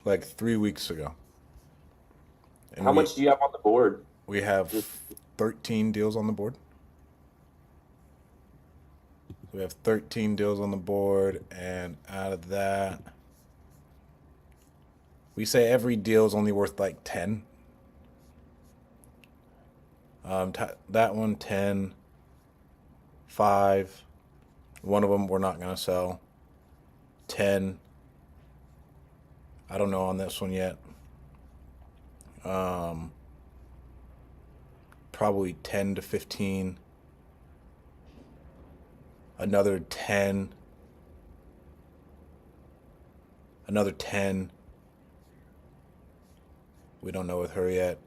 like 3 weeks ago, and How much do you have on the board? we have Just 13 deals on the board. We have 13 deals on the board, and out of that, we say every deal is only worth like 10. That one 10, 5. One of them we're not gonna sell. 10. I don't know on this one yet. Um, Probably 10 to 15. Another 10. Another 10. We don't know with her yet.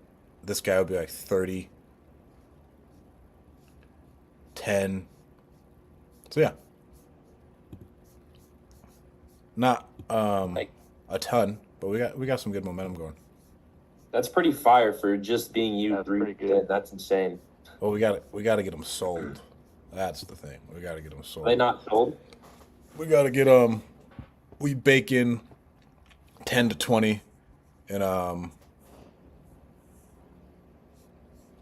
This guy would be like 30. 10. So yeah, not like a ton, but we got some good momentum going. that's pretty fire for just being you That's three pretty weeks in. good. That's insane. Well, we got to get them sold. That's the thing. We got to get them Are they sold. not sold? We got to get We bake in 10 to 20, and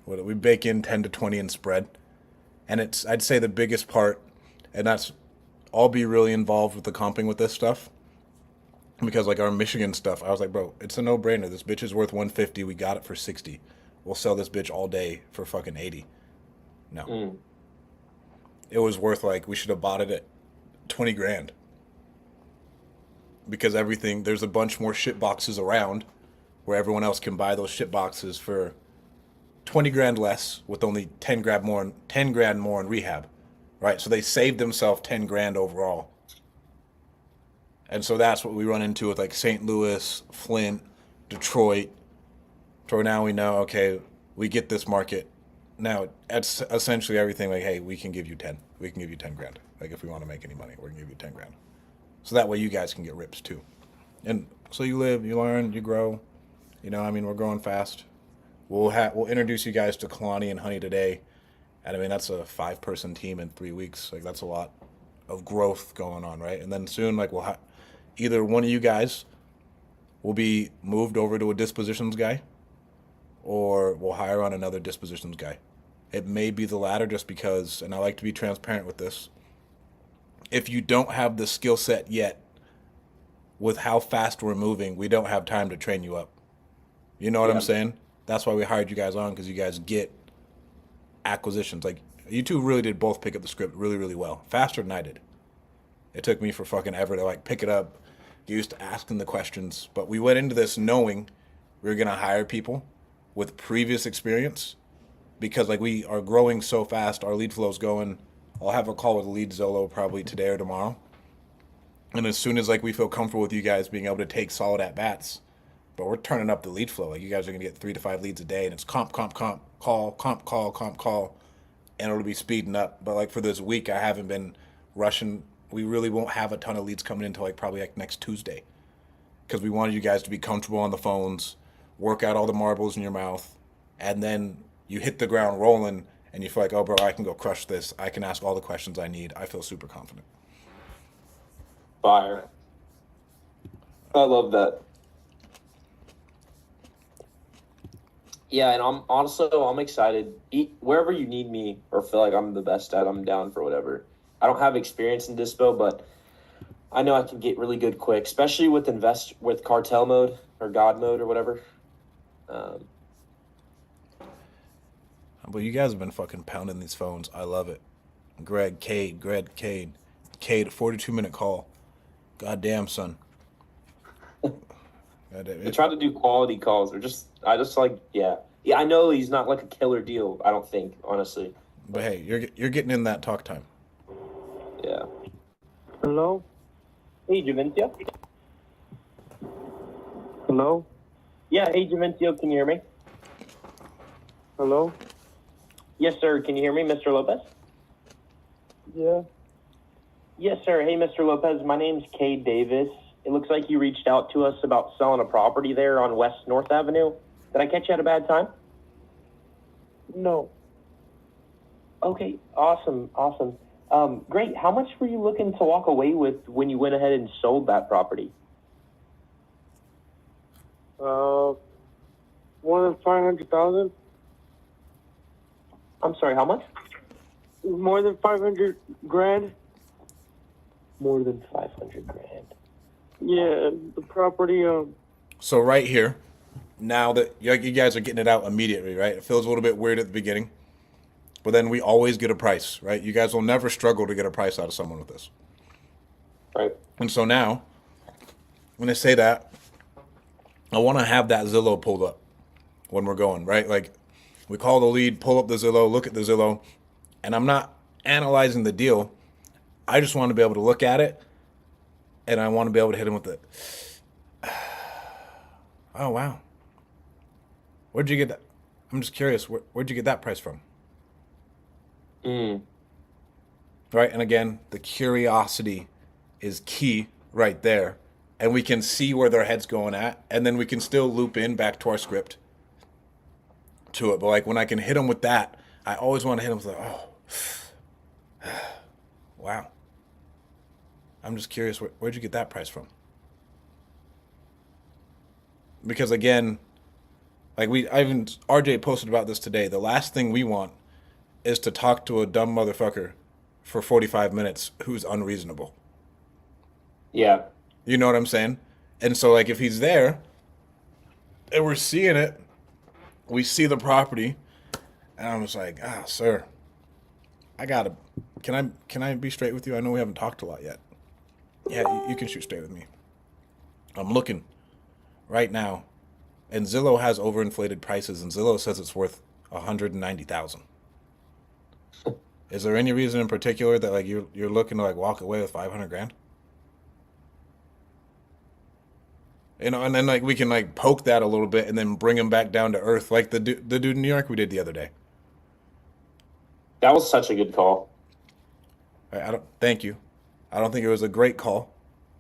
what we bake in 10 to 20 in spread, and it's I'd say the biggest part, and that's I'll be really involved with the comping with this stuff because like our Michigan stuff, I was like, bro, it's a no brainer. This bitch is worth 150. We got it for 60. We'll sell this bitch all day for fucking 80. No, Mm. it was worth like we should have bought it at 20 grand because everything there's a bunch more shit boxes around where everyone else can buy those shit boxes for 20 grand less with only 10 grand more in rehab, right? So they saved themselves 10 grand overall. And so that's what we run into with like St. Louis, Flint, Detroit. So now we know, okay, we get this market. Now it's essentially everything like, hey, we can give you 10. We can give you 10 grand. Like if we want to make any money, we're going to give you 10 grand. So that way you guys can get rips too. And so you live, you learn, you grow. I mean, we're growing fast. We'll introduce you guys to Kalani and Honey today. And I mean, that's a 5-person team in 3 weeks. Like that's a lot of growth going on, right? And then soon, like either one of you guys will be moved over to a dispositions guy, or we'll hire on another dispositions guy. It may be the latter, just because, and I like to be transparent with this. If you don't have the skill set yet, with how fast we're moving, we don't have time to train you up. You know what I'm Yeah. saying? That's why we hired you guys on, because you guys get acquisitions. Like you two really did both pick up the script really, really well, faster than I did. It took me for fucking ever to like pick it up, get used to asking the questions. But we went into this knowing we were gonna hire people with previous experience because like we are growing so fast, our lead flow's going. I'll have a call with Lead Zolo probably today or tomorrow. And as soon as like we feel comfortable with you guys being able to take solid at bats, but we're turning up the lead flow. Like you guys are gonna get 3 to 5 leads a day, and it's comp, comp, comp, call, comp, call, comp, call, and it'll be speeding up. But like for this week, I haven't been rushing. We really won't have a ton of leads coming in until like probably like next Tuesday, because we wanted you guys to be comfortable on the phones, work out all the marbles in your mouth, and then you hit the ground rolling, and you feel like, oh, bro, I can go crush this. I can ask all the questions I need. I feel super confident. Fire. I love that. Yeah, and I'm excited. Wherever you need me or feel like I'm the best at, I'm down for whatever. I don't have experience in dispo, but I know I can get really good quick, especially with cartel mode or God mode or whatever. Um, But you guys have been fucking pounding these phones. I love it. Greg, Cade, 42-minute call. Goddamn, son. I try to do quality calls or I just like yeah. I know he's not like a killer deal. I don't think honestly. But hey, you're getting in that talk time. Yeah. Hello? Hey, Javentio? Hello? Yeah. Hey, Javentio, can you hear me? Hello? Yes, sir. Can you hear me, Mr. Lopez? Yeah. Yes, sir. Hey, Mr. Lopez. My name's Cade Davis. It looks like you reached out to us about selling a property there on West North Avenue. Did I catch you at a bad time? No. Okay. Awesome. Awesome. Great. How much were you looking to walk away with when you went ahead and sold that property? Uh, more than 500,000. I'm sorry, how much? More than 500 grand. More than 500 grand. Yeah, the property. So right here, now that you guys are getting it out immediately, right? It feels a little bit weird at the beginning, but then we always get a price, right? You guys will never struggle to get a price out of someone with this. Right. And so now, when I say that, I want to have that Zillow pulled up when we're going, right? Like, we call the lead, pull up the Zillow, look at the Zillow, and I'm not analyzing the deal. I just want to be able to look at it, and I want to be able to hit him with it. Oh, wow. Where'd you get that? I'm just curious. Where'd you get that price from? Mm. Right? And again, the curiosity is key right there. And we can see where their head's going at. And then we can still loop in back to our script to it. But like when I can hit them with that, I always want to hit them with like, oh, wow. I'm just curious, where'd you get that price from? Because again, like RJ posted about this today. The last thing we want is to talk to a dumb motherfucker for 45 minutes who's unreasonable. Yeah. You know what I'm saying? And so like if he's there and we're seeing it, we see the property, and I'm just like, sir, can I be straight with you? I know we haven't talked a lot yet. Yeah, you can shoot straight with me. I'm looking right now, and Zillow has overinflated prices, and Zillow says it's worth 190,000. Is there any reason in particular that like you're looking to like walk away with 500 grand? You know, and then like we can like poke that a little bit and then bring him back down to earth, like the dude in New York we did the other day. That was such a good call. I don't thank you. I don't think it was a great call,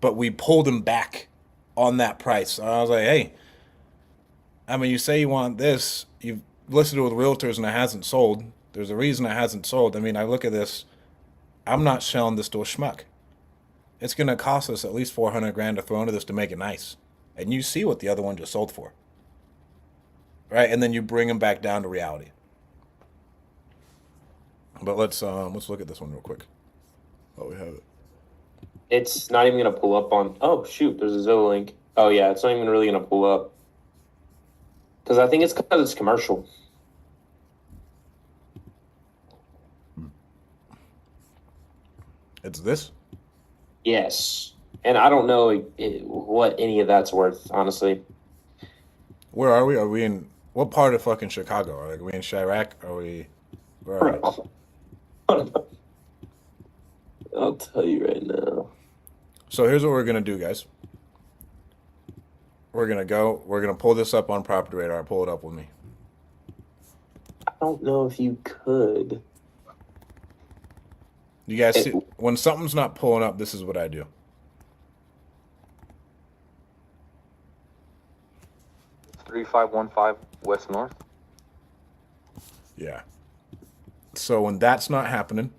but we pulled him back on that price. So I was like, hey, I mean, you say you want this, you've listed it with realtors and it hasn't sold. There's a reason it hasn't sold. I mean, I look at this, I'm not selling this to a schmuck. It's gonna cost us at least 400 grand to throw into this to make it nice. And you see what the other one just sold for. Right? And then you bring them back down to reality. But let's look at this one real quick. Oh, we have it. It's not even going to pull up on. Oh, shoot. There's a Zillow link. Oh, yeah. It's not even really going to pull up. Because I think it's because it's commercial. It's this? Yes. And I don't know what any of that's worth, honestly. Where are we? Are we in what part of fucking Chicago? Are we in Chirac? Are we? Where are we? I'll tell you right now. So here's what we're gonna do, guys. We're gonna pull this up on Property Radar. Pull it up with me. I don't know if you could. You guys see when something's not pulling up, this is what I do. 3515 West North. Yeah. So when that's not happening,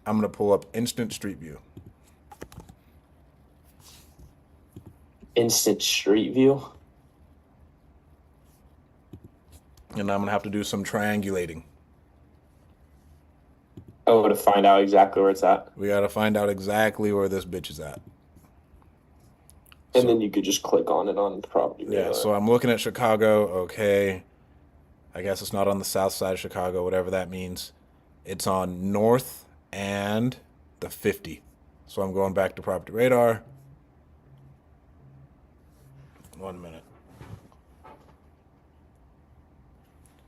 I'm gonna pull up Instant Street View. Instant Street View? And I'm gonna have to do some triangulating. Oh, to find out exactly where it's at. We gotta find out exactly where this bitch is at. And then you could just click on it on Property Radar. Yeah, so I'm looking at Chicago. Okay. I guess it's not on the south side of Chicago, whatever that means. It's on north and the 50. So I'm going back to Property Radar. 1 minute.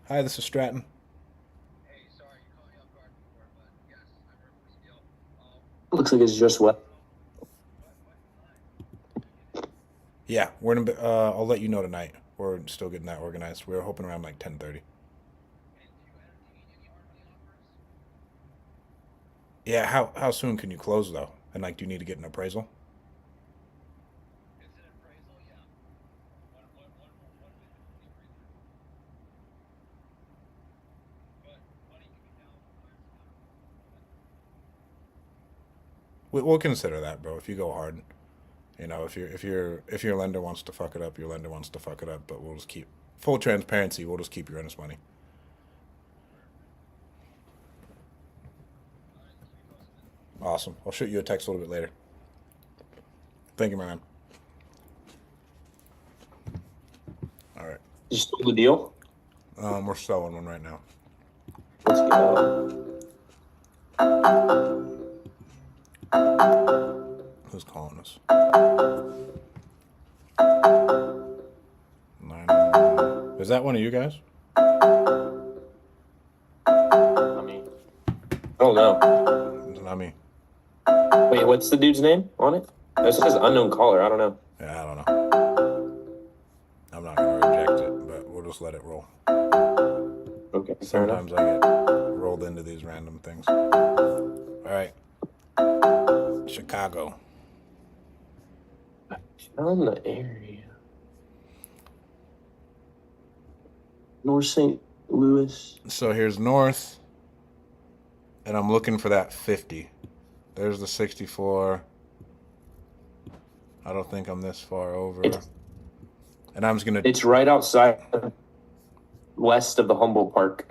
Hi, this is Stratton. Hey, sorry, you caught me off guard before, but yes, I remember this deal. Looks like it's just what? Yeah, we're gonna. I'll let you know tonight. We're still getting that organized. We were hoping around like 10:30. And do you entertain any hourly offers? Yeah, how soon can you close though? And like, do you need to get an appraisal? Is it appraisal? Yeah. What is it for the appraisal? But money can be down for We'll consider that, bro. If you go hard, You know, if your lender wants to fuck it up, your lender wants to fuck it up. But we'll just keep full transparency. We'll just keep your earnest money. Awesome. I'll shoot you a text a little bit later. Thank you, my man. All right. You stole the deal? We're selling one right now. Let's go. Who's calling us? 9. Is that one of you guys? I mean, I don't know. It's not me. Wait, what's the dude's name on it? This says unknown caller. I don't know. Yeah, I don't know. I'm not gonna reject it, but we'll just let it roll. Okay, fair enough. Sometimes I get rolled into these random things. All right. Chicago. Found the area. North St. Louis. So here's north, and I'm looking for that 50. There's the 64. I don't think I'm this far over. And I'm just gonna. It's right outside, west of the Humboldt Park.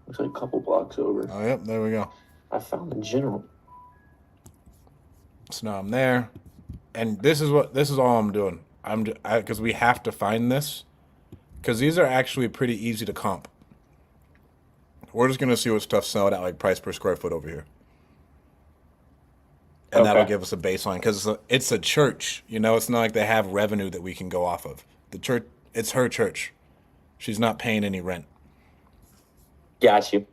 Looks like a couple blocks over. Oh, yep, there we go. I found the general. So now I'm there, and this is all I'm doing. Because we have to find this, because these are actually pretty easy to comp. We're just gonna see what stuff's selling at like price per square foot over here, and that'll give us a baseline. Because it's a church, you know. It's not like they have revenue that we can go off of. The church, it's her church. She's not paying any rent. Got you.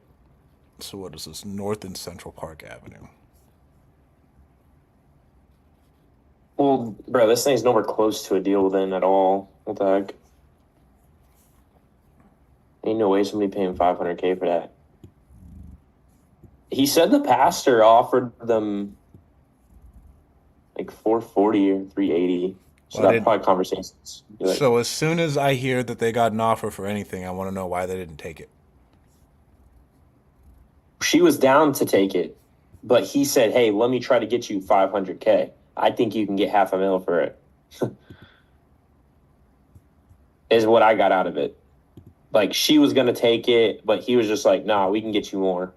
So what is this? North and Central Park Avenue. Well, bro, this thing's nowhere close to a deal then at all. What the heck? Ain't no way somebody paying $500K for that. He said the pastor offered them like 440 or 380. So Well, that probably conversations. Like, So as soon as I hear that they got an offer for anything, I want to know why they didn't take it. she was down to take it, but he said, "Hey, let me try to get you 500K. I think you can get $500,000 for it." Is what I got out of it. Like, she was gonna take it, but he was just like, "Nah, we can get you more."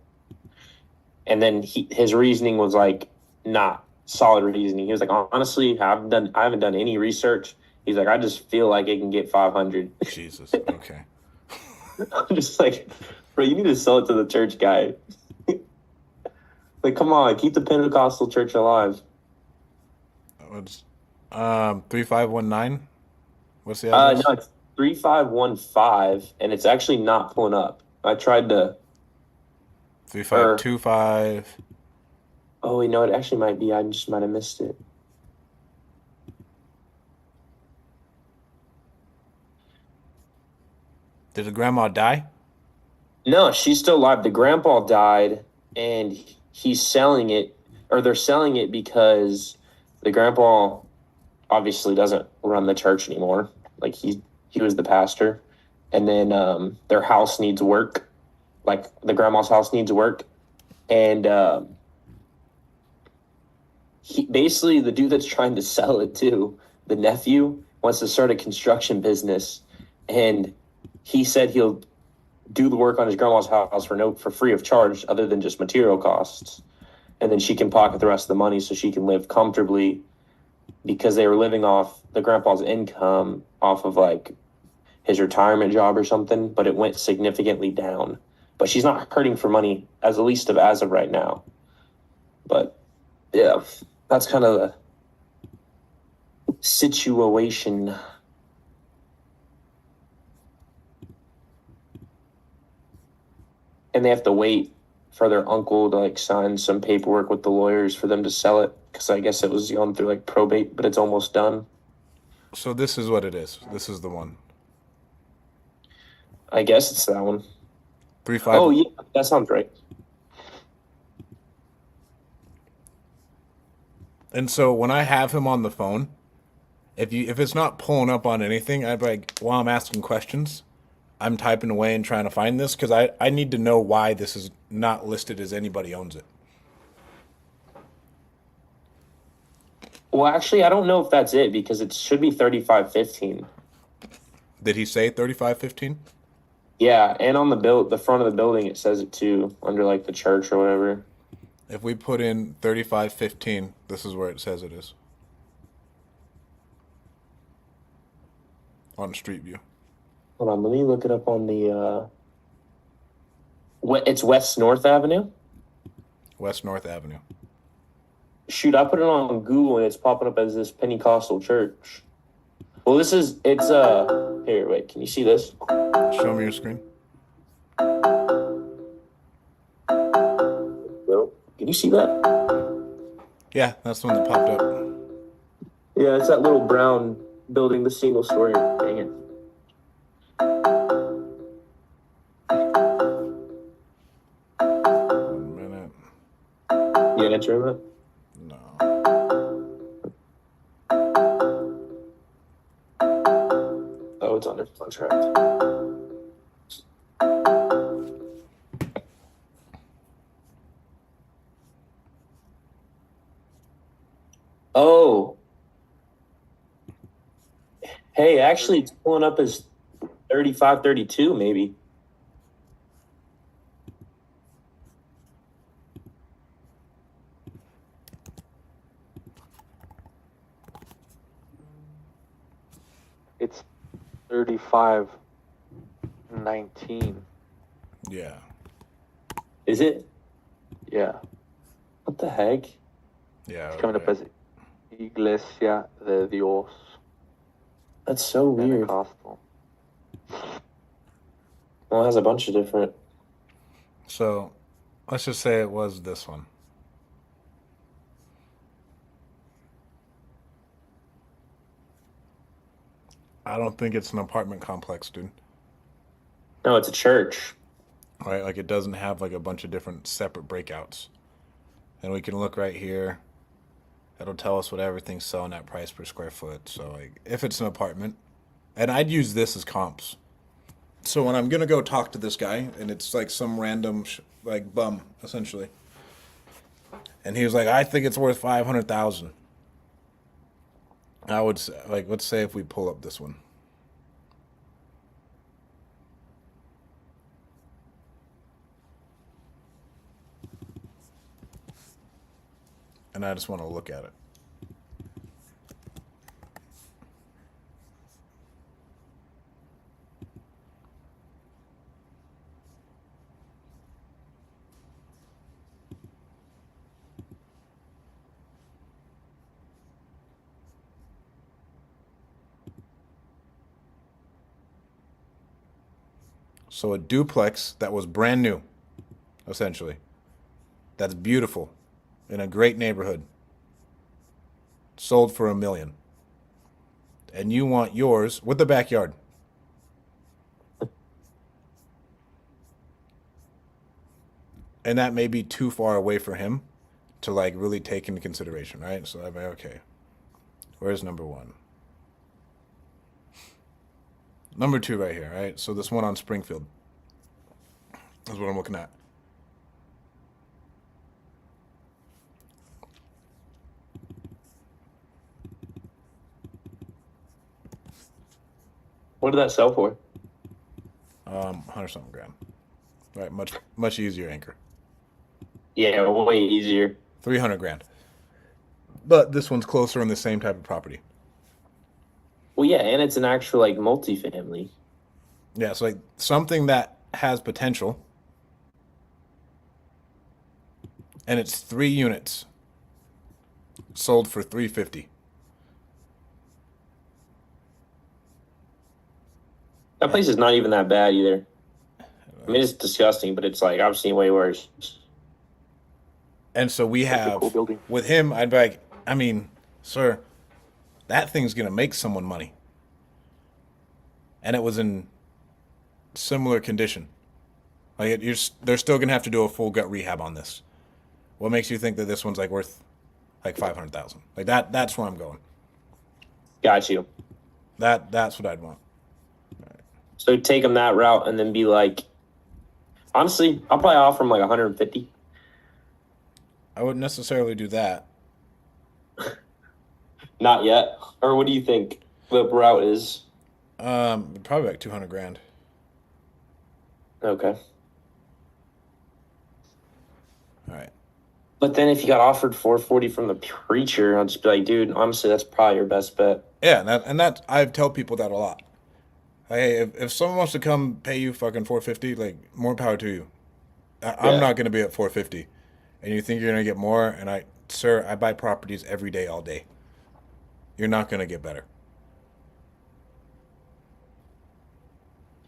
And then his reasoning was like, not solid reasoning. He was like, "Honestly, I haven't done any research." He's like, "I just feel like it can get 500." Jesus. Okay. I'm just like, bro, you need to sell it to the church guy. Like, come on, keep the Pentecostal church alive. What's 3519? What's the address? No, it's 3515, and it's actually not pulling up. I tried to. 3525. Oh, wait, no, it actually might be. I just might have missed it. Did the grandma die? No, she's still alive. The grandpa died, and he's selling it, or they're selling it because the grandpa obviously doesn't run the church anymore. Like, he was the pastor, and then their house needs work. Like, the grandma's house needs work, and basically the dude that's trying to sell it to, the nephew, wants to start a construction business, and he said he'll do the work on his grandma's house for free of charge, other than just material costs, and then she can pocket the rest of the money so she can live comfortably, because they were living off the grandpa's income off of like his retirement job or something, but it went significantly down. But she's not hurting for money as of right now. But yeah, that's kind of the situation. And they have to wait for their uncle to like sign some paperwork with the lawyers for them to sell it, because I guess it was gone through like probate, but it's almost done. So this is what it is. This is the one. I guess it's that one. 35. Oh yeah, that sounds right. And so when I have him on the phone, if it's not pulling up on anything, I'd be like, while I'm asking questions, I'm typing away and trying to find this because I need to know why this is not listed as anybody owns it. Well, actually, I don't know if that's it because it should be 3515. Did he say 3515? Yeah, and on the front of the building, it says it too, under like the church or whatever. If we put in 3515, this is where it says it is. On Street View. Hold on, let me look it up on the. It's West North Avenue. West North Avenue. Shoot, I put it on Google and it's popping up as this Pentecostal church. Well, it's here, wait, can you see this? Show me your screen. No. Can you see that? Yeah, that's the one that popped up. Yeah, it's that little brown building, the single story. Dang it. One minute. You answering that? No. Oh, it's under contract. Oh. Hey, actually, it's pulling up as 3532, maybe. It's 3519. Yeah. Is it? Yeah. What the heck? Yeah. It's coming up okay. as Iglesia de Dios That's so weird. Pentecostal. Well, it has a bunch of different. So, let's just say it was this one. I don't think it's an apartment complex, dude. No, it's a church. Right? Like it doesn't have like a bunch of different separate breakouts. And we can look right here. It'll tell us what everything's selling at price per square foot. So like if it's an apartment, and I'd use this as comps. So when I'm gonna go talk to this guy, and it's like some random like bum essentially, and he was like, "I think it's worth 500,000." I would say, like, let's say if we pull up this one. And I just want to look at it. So a duplex that was brand new, essentially. That's beautiful, in a great neighborhood. Sold for $1 million. And you want yours with the backyard. And that may be too far away for him to like really take into consideration, right? So I'm like, okay, where's number one? Number two right here, right? So this one on Springfield is what I'm looking at. What did that sell for? 100 something grand. Right, much easier anchor. Yeah, way easier. 300 grand. But this one's closer in the same type of property. Well, yeah, and it's an actual like multifamily. Yeah, it's like something that has potential. And it's 3 units. Sold for 350. That place is not even that bad either. I mean, it's disgusting, but it's like I've seen way worse. And so we That's a have cool building. with him, I'd be like, I mean, sir, that thing's gonna make someone money. And it was in similar condition. Like they're still gonna have to do a full gut rehab on this. What makes you think that this one's like worth like 500,000? Like that's where I'm going. Got you. That's what I'd want. So take him that route and then be like, honestly, I'll probably offer him like 150. I wouldn't necessarily do that. Not yet. Or what do you think the route is? Probably like 200 grand. Okay. All right. But then if you got offered 440 from the preacher, I'll just be like, dude, honestly, that's probably your best bet. Yeah, and that I tell people that a lot. Hey, if someone wants to come pay you fucking 450, like more power to you. I'm Yeah. not gonna be at 450, and you think you're gonna get more? And sir, I buy properties every day, all day. You're not gonna get better.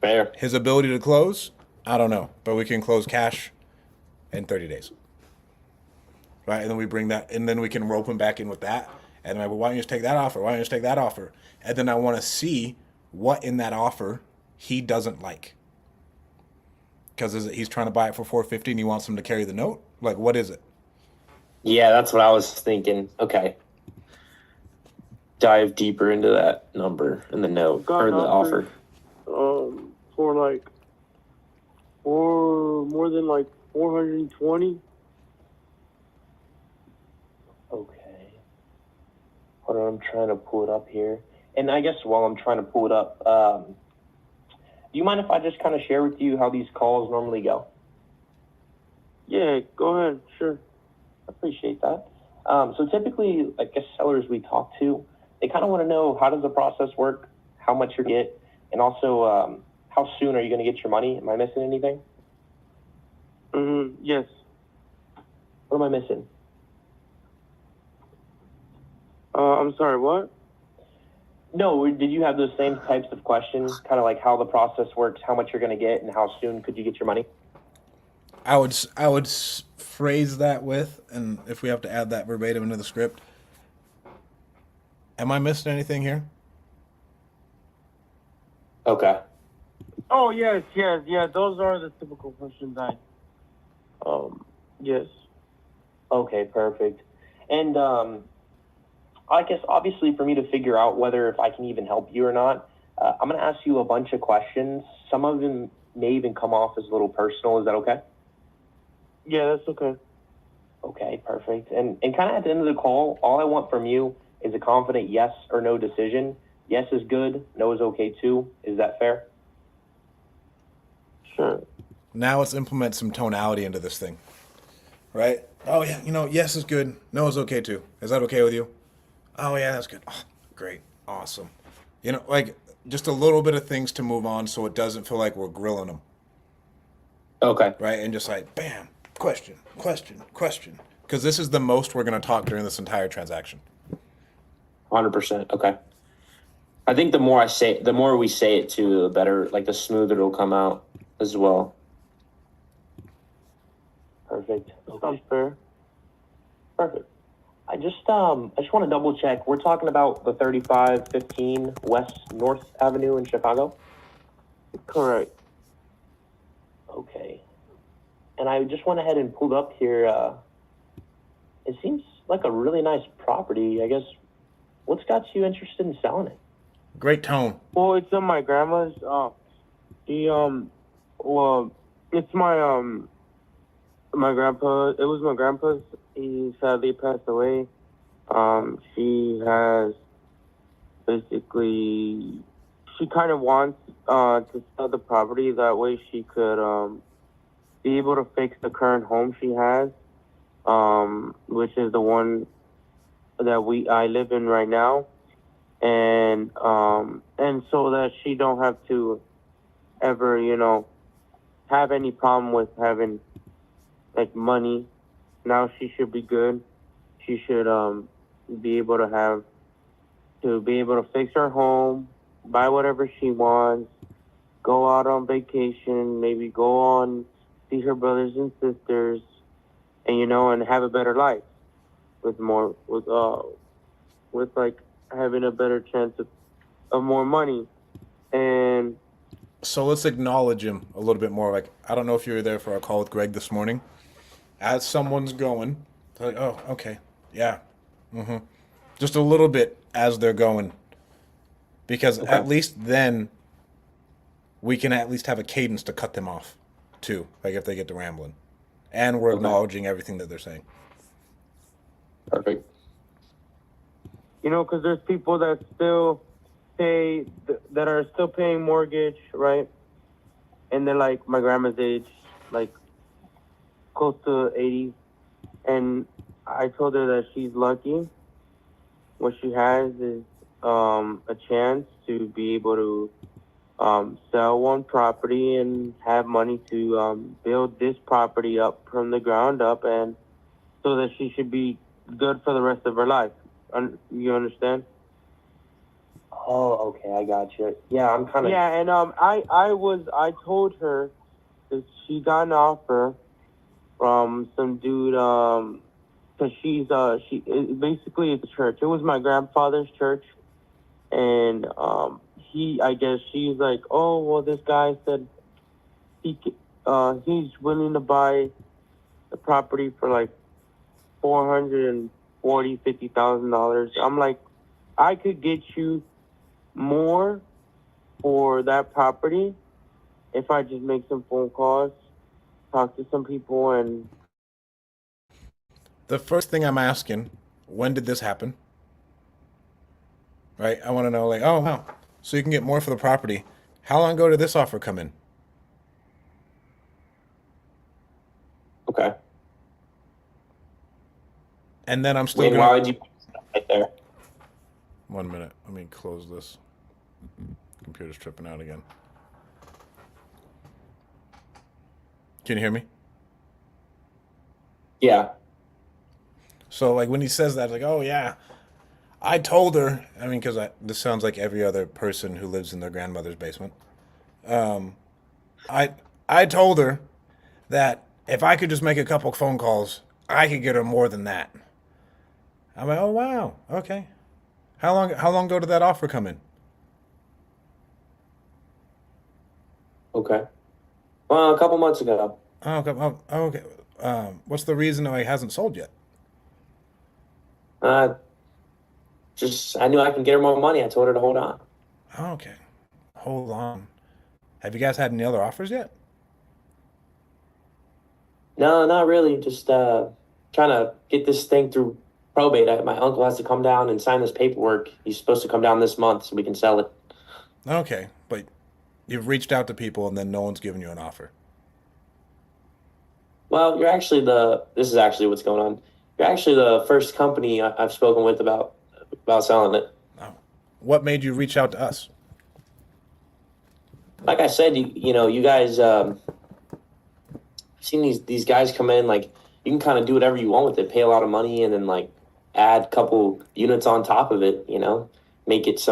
Fair. His ability to close, I don't know, but we can close cash in 30 days, right? And then we bring that, and then we can rope him back in with that. And I'm like, well, why don't you just take that offer? Why don't you just take that offer? And then I want to see what in that offer he doesn't like. Because he's trying to buy it for 450 and he wants him to carry the note? Like, what is it? Yeah, that's what I was thinking. Okay. Dive deeper into that number in the note Got or the offer. For like, for more than like 420. Okay. Hold on, I'm trying to pull it up here. And I guess while I'm trying to pull it up, do you mind if I just kind of share with you how these calls normally go? Yeah, go ahead. Sure. Appreciate that. So typically, I guess sellers we talk to, they kind of want to know how does the process work, how much you get, and also how soon are you going to get your money? Am I missing anything? Yes. What am I missing? I'm sorry. What? No, did you have those same types of questions, kind of like how the process works, how much you're going to get, and how soon could you get your money? I would phrase that with, and if we have to add that verbatim into the script, am I missing anything here? Okay. Oh yes, yeah. Those are the typical questions yes. Okay, perfect. And I guess obviously for me to figure out whether if I can even help you or not, I'm going to ask you a bunch of questions. Some of them may even come off as a little personal. Is that okay? Yeah, that's okay. Okay, perfect. And kind of at the end of the call, all I want from you is a confident yes or no decision. Yes is good. No is okay too. Is that fair? Sure. Now let's implement some tonality into this thing, right? Oh yeah, yes is good. No is okay too. Is that okay with you? Oh yeah, that's good. Oh, great, awesome. Like just a little bit of things to move on, so it doesn't feel like we're grilling them, Okay. right? And just like bam, question, question, question, because this is the most we're gonna talk during this entire transaction. 100%. Okay. I think the more we say it too, the better, like the smoother it'll come out as well. Perfect. Sounds fair. Perfect. I just want to double check. We're talking about the 3515 West North Avenue in Chicago. Correct. Okay. And I just went ahead and pulled up here. It seems like a really nice property. I guess. What's got you interested in selling it? Great tone. Well, it's on my grandma's. Well, it's my grandpa. It was my grandpa's. He sadly passed away. She has basically. She kind of wants to sell the property. That way, she could be able to fix the current home she has, which is the one that I live in right now, and so that she don't have to ever have any problem with having like money. Now she should be good. She should be able to fix her home, buy whatever she wants, go out on vacation, maybe go on see her brothers and sisters, and have a better life with like having a better chance of more money. And So let's acknowledge him a little bit more. Like, I don't know if you were there for our call with Greg this morning. As someone's going, they're like, oh, okay, yeah, just a little bit as they're going, because Okay. at least then we can at least have a cadence to cut them off, too. Like if they get to rambling, and we're Okay. acknowledging everything that they're saying. Perfect. You know, because there's people that still that are still paying mortgage, right? And they're like my grandma's age, like close to 80. And I told her that she's lucky. What she has is a chance to be able to sell one property and have money to build this property up from the ground up, and so that she should be good for the rest of her life. You understand? Oh, okay, I got you. Yeah, I'm kind of. Yeah, and I told her that she got an offer from some dude, cause basically it's a church. It was my grandfather's church, and I guess she's like, oh well, this guy said he's willing to buy the property for like $450,000. I'm like, I could get you more for that property if I just make some phone calls, talk to some people, and The first thing I'm asking, when did this happen? Right? I want to know, like, oh, wow. So you can get more for the property. How long ago did this offer come in? Okay. And then I'm still Wait, gonna. why would you put that right there? 1 minute. Let me close this. Computer's tripping out again. Can you hear me? Yeah. So like when he says that, like, oh yeah, I told her. I mean, because this sounds like every other person who lives in their grandmother's basement. Um, I I told her that if I could just make a couple phone calls, I could get her more than that. I'm like, oh wow, okay. How long ago did that offer come in? Okay. Well, a couple months ago. Oh, okay. Oh, okay. What's the reason why it hasn't sold yet? Uh, just I knew I can get her more money. I told her to hold on. Oh, okay. Hold on. Have you guys had any other offers yet? No, not really. Just trying to get this thing through probate. My uncle has to come down and sign this paperwork. He's supposed to come down this month so we can sell it. Okay, but you've reached out to people and then no one's given you an offer. Well, you're actually this is actually what's going on. You're actually the first company I've spoken with about selling it. Oh. What made you reach out to us? Like I said, you guys seen these guys come in, like you can kind of do whatever you want with it, pay a lot of money, and then like add a couple units on top of it. Make it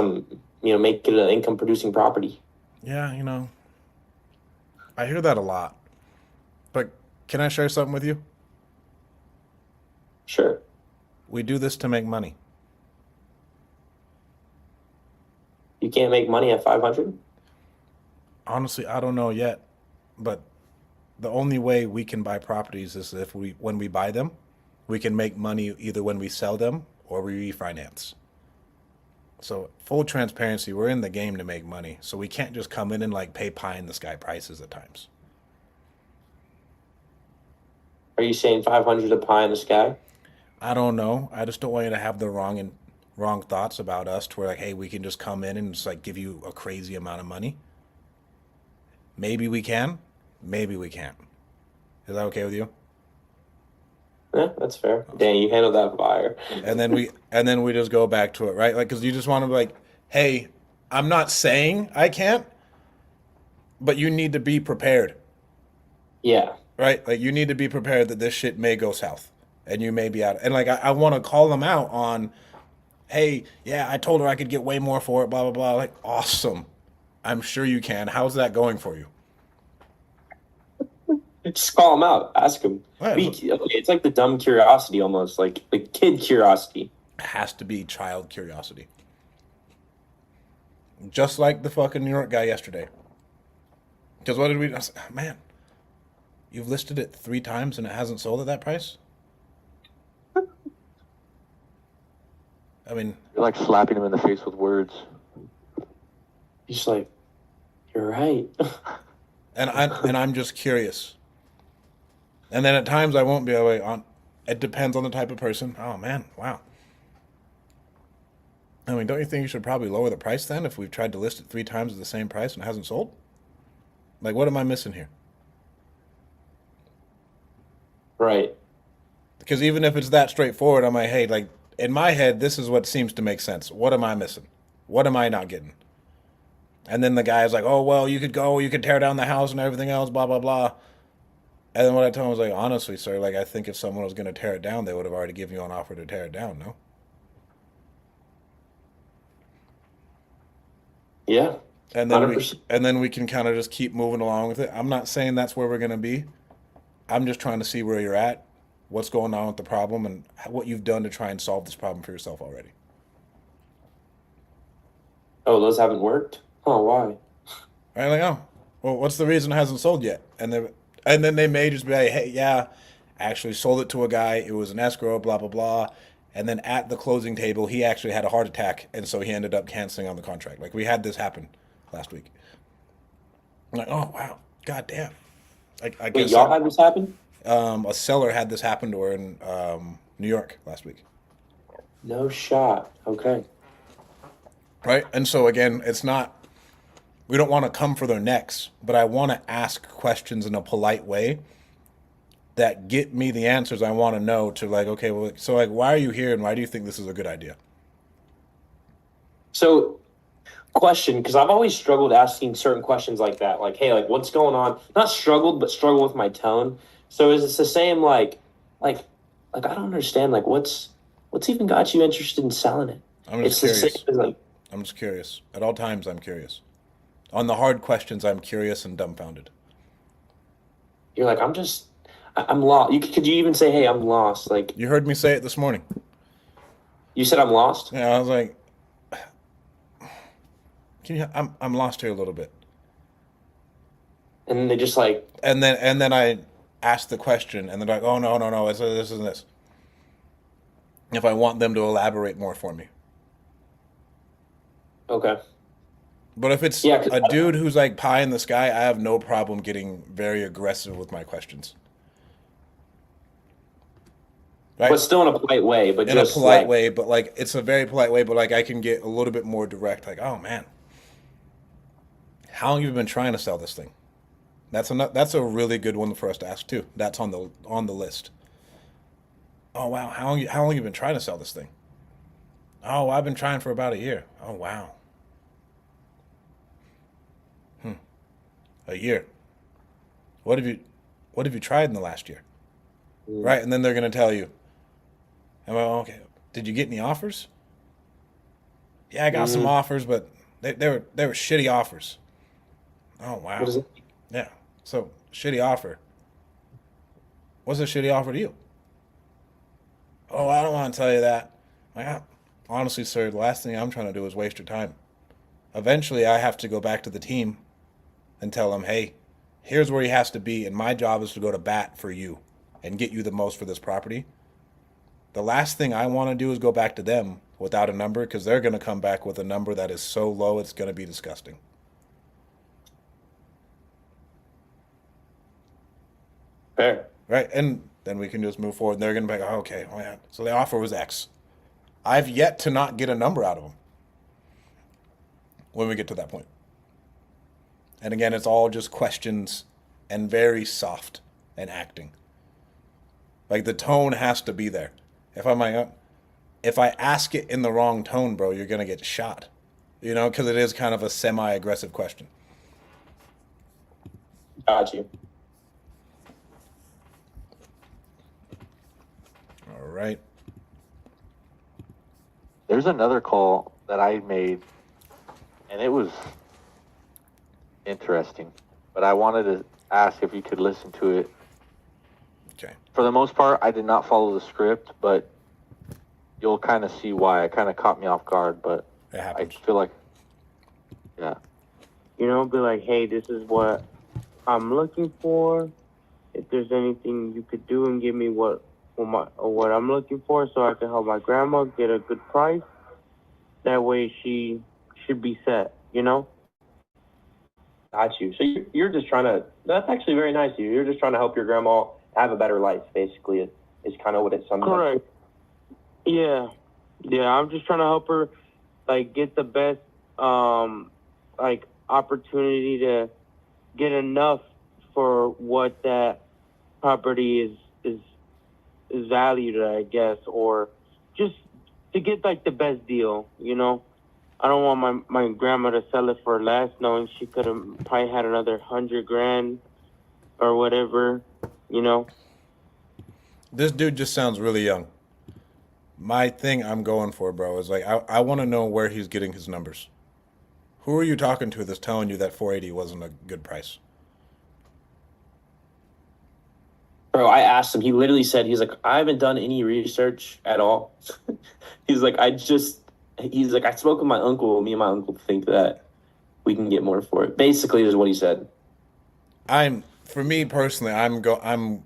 make it an income producing property. Yeah, I hear that a lot. But can I share something with you? Sure. We do this to make money. You can't make money at 500. Honestly, I don't know yet, but the only way we can buy properties is when we buy them, we can make money either when we sell them or we refinance. So full transparency, we're in the game to make money. So we can't just come in and like pay pie in the sky prices at times. Are you saying 500 a pie in the sky? I don't know. I just don't want you to have the wrong thoughts about us to where like, hey, we can just come in and just like give you a crazy amount of money. Maybe we can, maybe we can't. Is that okay with you? Yeah, that's fair. Dang, you handled that fire. And then we just go back to it, right? Like, because you just want to be like, hey, I'm not saying I can't, but you need to be prepared, Yeah. right? Like, you need to be prepared that this shit may go south, and you may be out. And like, I want to call them out on, hey, yeah, I told her I could get way more for it, blah blah blah. Like, awesome, I'm sure you can. How's that going for you? Just call them out. Ask them. Right. It's like the dumb curiosity almost, like the kid curiosity. It has to be child curiosity, just like the fucking New York guy yesterday. Because what did we? Man, you've listed it 3 times and it hasn't sold at that price. I mean, You're like slapping him in the face with words. He's like, You're right. And I'm just curious. And then at times I won't be like on. It depends on the type of person. Oh man, wow. I mean, don't you think you should probably lower the price then if we've tried to list it 3 times at the same price and it hasn't sold? Like, what am I missing here? Right. Because even if it's that straightforward, I'm like, hey, like in my head, this is what seems to make sense. What am I missing? What am I not getting? And then the guy's like, oh well, you could tear down the house and everything else, blah blah blah. And then what I told him was like, honestly, sir, like I think if someone was going to tear it down, they would have already given you an offer to tear it down, no? Yeah. And then 100%. we can kind of just keep moving along with it. I'm not saying that's where we're going to be. I'm just trying to see where you're at, what's going on with the problem, and what you've done to try and solve this problem for yourself already. Oh, those haven't worked? Oh, why? Right? Like, oh, well, what's the reason it hasn't sold yet? And then they may just be like, hey, yeah, I actually sold it to a guy. It was an escrow, blah blah blah. And then at the closing table, he actually had a heart attack, and so he ended up canceling on the contract. Like we had this happen last week. I'm like, oh wow, god damn. I Wait, guess y'all had this happen? a seller had this happen to her in New York last week. No shot. Okay. Right? And so again, it's not we don't want to come for their necks, but I want to ask questions in a polite way that get me the answers I want to know to like, okay, well, so like, why are you here and why do you think this is a good idea? So, question, because I've always struggled asking certain questions like that. Like, hey, like, what's going on? Not struggled, but struggle with my tone. So is it the same, like, I don't understand, like, what's even got you interested in selling it? I'm just It's the curious. same as, like, I'm just curious. At all times, I'm curious. On the hard questions, I'm curious and dumbfounded. you're like, I'm lost. Could you even say, hey, I'm lost? Like, You heard me say it this morning. you said I'm lost? Yeah, I was like, I'm lost here a little bit. And then they just like, And then I asked the question, and they're like, oh no no no, it's this and this. If I want them to elaborate more for me. okay. But if it's Yeah, 'cause a dude who's like pie in the sky, I have no problem getting very aggressive with my questions. Right? but still in a polite way, but In just a polite like, way, but like it's a very polite way, but like I can get a little bit more direct. Like, oh man, how long have you been trying to sell this thing? That's a really good one for us to ask too. That's on the list. Oh wow, how long you been trying to sell this thing? Oh, I've been trying for about a year. Oh wow, a year. What have you tried in the last year? Right, and then they're gonna tell you. I'm like, okay, did you get any offers? Yeah, I got some offers, but they were shitty offers. Oh wow. what is it? Yeah. So shitty offer. What's a shitty offer to you? Oh, I don't want to tell you that. Like, honestly, sir, the last thing I'm trying to do is waste your time. Eventually, I have to go back to the team and tell them, hey, here's where he has to be, and my job is to go to bat for you and get you the most for this property. The last thing I want to do is go back to them without a number because they're going to come back with a number that is so low it's going to be disgusting. Fair. Right? And then we can just move forward. And they're going to be like, oh, okay, oh, yeah. So the offer was X. I've yet to not get a number out of them when we get to that point. And again, it's all just questions and very soft and acting. Like the tone has to be there. If I ask it in the wrong tone, bro, you're going to get shot. You know, because it is kind of a semi-aggressive question. Got you. All right. There's another call that I made, and it was interesting, but I wanted to ask if you could listen to it. Okay. For the most part, I did not follow the script, but you'll kind of see why. It kind of caught me off guard, but It I happens. feel like, yeah. You know, be like, hey, this is what I'm looking for. If there's anything you could do and give me what I'm looking for, so I can help my grandma get a good price. That way, she should be set. You know. Got you. So you're just trying to. That's actually very nice of you. You're just trying to help your grandma have a better life. Basically, is kind of what it sums up. Correct. Yeah, yeah. I'm just trying to help her, like, get the best, like, opportunity to get enough for what that property is valued at, I guess, or just to get like the best deal. You know, I don't want my grandma to sell it for less, knowing she could have probably had another 100 grand or whatever. You know. This dude just sounds really young. My thing I'm going for, bro, is like I want to know where he's getting his numbers. Who are you talking to that's telling you that 480 wasn't a good price? Bro, I asked him. He literally said, he's like, I haven't done any research at all. He's like, he's like, I spoke with my uncle. Me and my uncle think that we can get more for it. Basically, is what he said. For me personally, I'm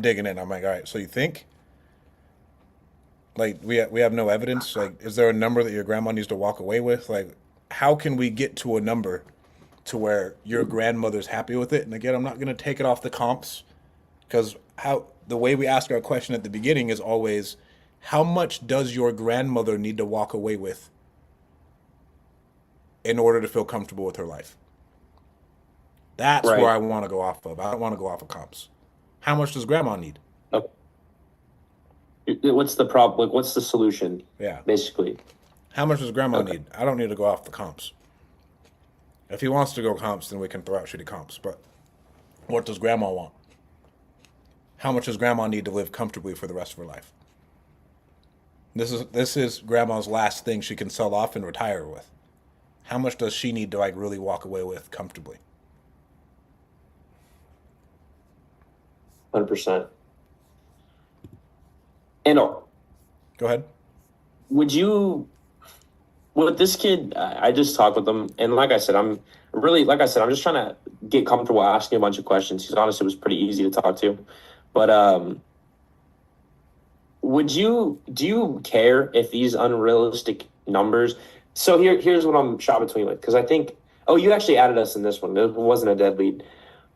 digging in. I'm like, all right, so you think? Like we have no evidence. Like, is there a number that your grandma needs to walk away with? Like, how can we get to a number to where your grandmother's happy with it? And again, I'm not gonna take it off the comps because how the way we ask our question at the beginning is always, how much does your grandmother need to walk away with in order to feel comfortable with her life? That's Right. where I want to go off of. I don't want to go off of comps. How much does grandma need? Okay. What's the problem? Like, what's the solution? Yeah. Basically. How much does grandma Okay. need? I don't need to go off the comps. If he wants to go comps, then we can throw out shitty comps. But what does grandma want? How much does grandma need to live comfortably for the rest of her life? This is grandma's last thing she can sell off and retire with. How much does she need to like really walk away with comfortably? 100%. And Go ahead. would you, with this kid, I just talked with him, and like I said, I'm just trying to get comfortable asking a bunch of questions. Because honestly, it was pretty easy to talk to. But do you care if these unrealistic numbers? So here's what I'm shot between with, because I think, oh, you actually added us in this one. It wasn't a dead lead.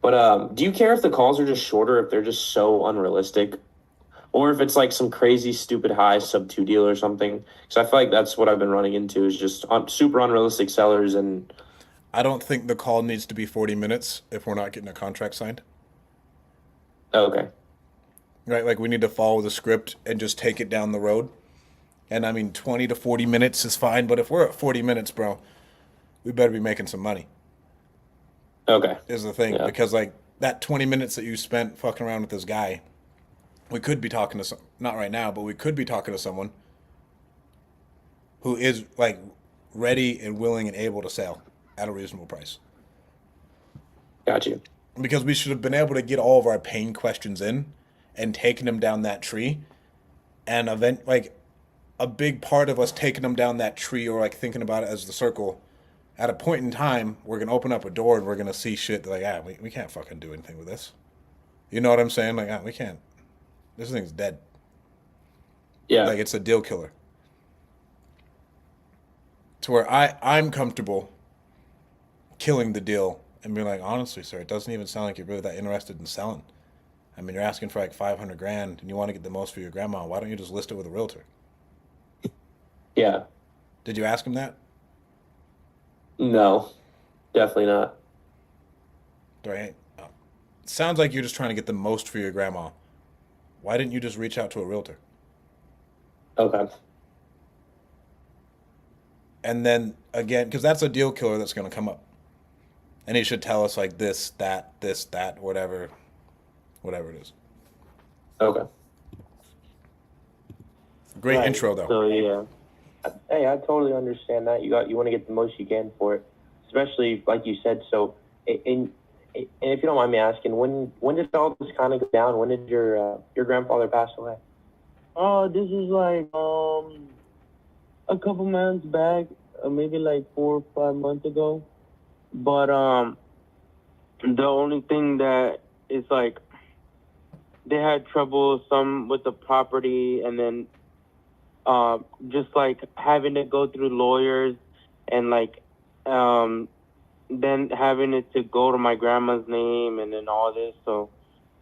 But do you care if the calls are just shorter, if they're just so unrealistic? Or if it's like some crazy, stupid high sub 2 deal or something? Because I feel like that's what I've been running into, is just super unrealistic sellers. And I don't think the call needs to be 40 minutes if we're not getting a contract signed. okay. Right? Like we need to follow the script and just take it down the road. And I mean, 20 to 40 minutes is fine. But if we're at 40 minutes, bro, we better be making some money, Okay. is the thing. Yeah. Because like that 20 minutes that you spent fucking around with this guy, we could be talking to not right now, but we could be talking to someone who is like ready and willing and able to sell at a reasonable price. Got you. Because we should have been able to get all of our pain questions in and taken them down that tree. And like a big part of us taking them down that tree, or like thinking about it as the circle, at a point in time, we're going to open up a door and we're going to see shit that like, we can't fucking do anything with this. You know what I'm saying? Like, we can't. This thing's dead. Yeah. Like, it's a deal killer. To where I'm comfortable killing the deal and being like, honestly, sir, it doesn't even sound like you're really that interested in selling. I mean, you're asking for like 500 grand and you want to get the most for your grandma. Why don't you just list it with a realtor? Yeah. Did you ask him that? No, definitely not. Right. Sounds like you're just trying to get the most for your grandma. Why didn't you just reach out to a realtor? Okay. And then again, because that's a deal killer that's going to come up. And he should tell us like this, that, whatever it is. Okay. Great Right. intro though. So yeah. Hey, I totally understand that. You want to get the most you can for it, especially like you said. So, and if you don't mind me asking, when did all this kind of go down? When did your grandfather pass away? Oh, this is like a couple months back, maybe like 4 or 5 months ago. But the only thing that is like, they had trouble some with the property, and then just like having to go through lawyers and like then having it to go to my grandma's name and then all this. So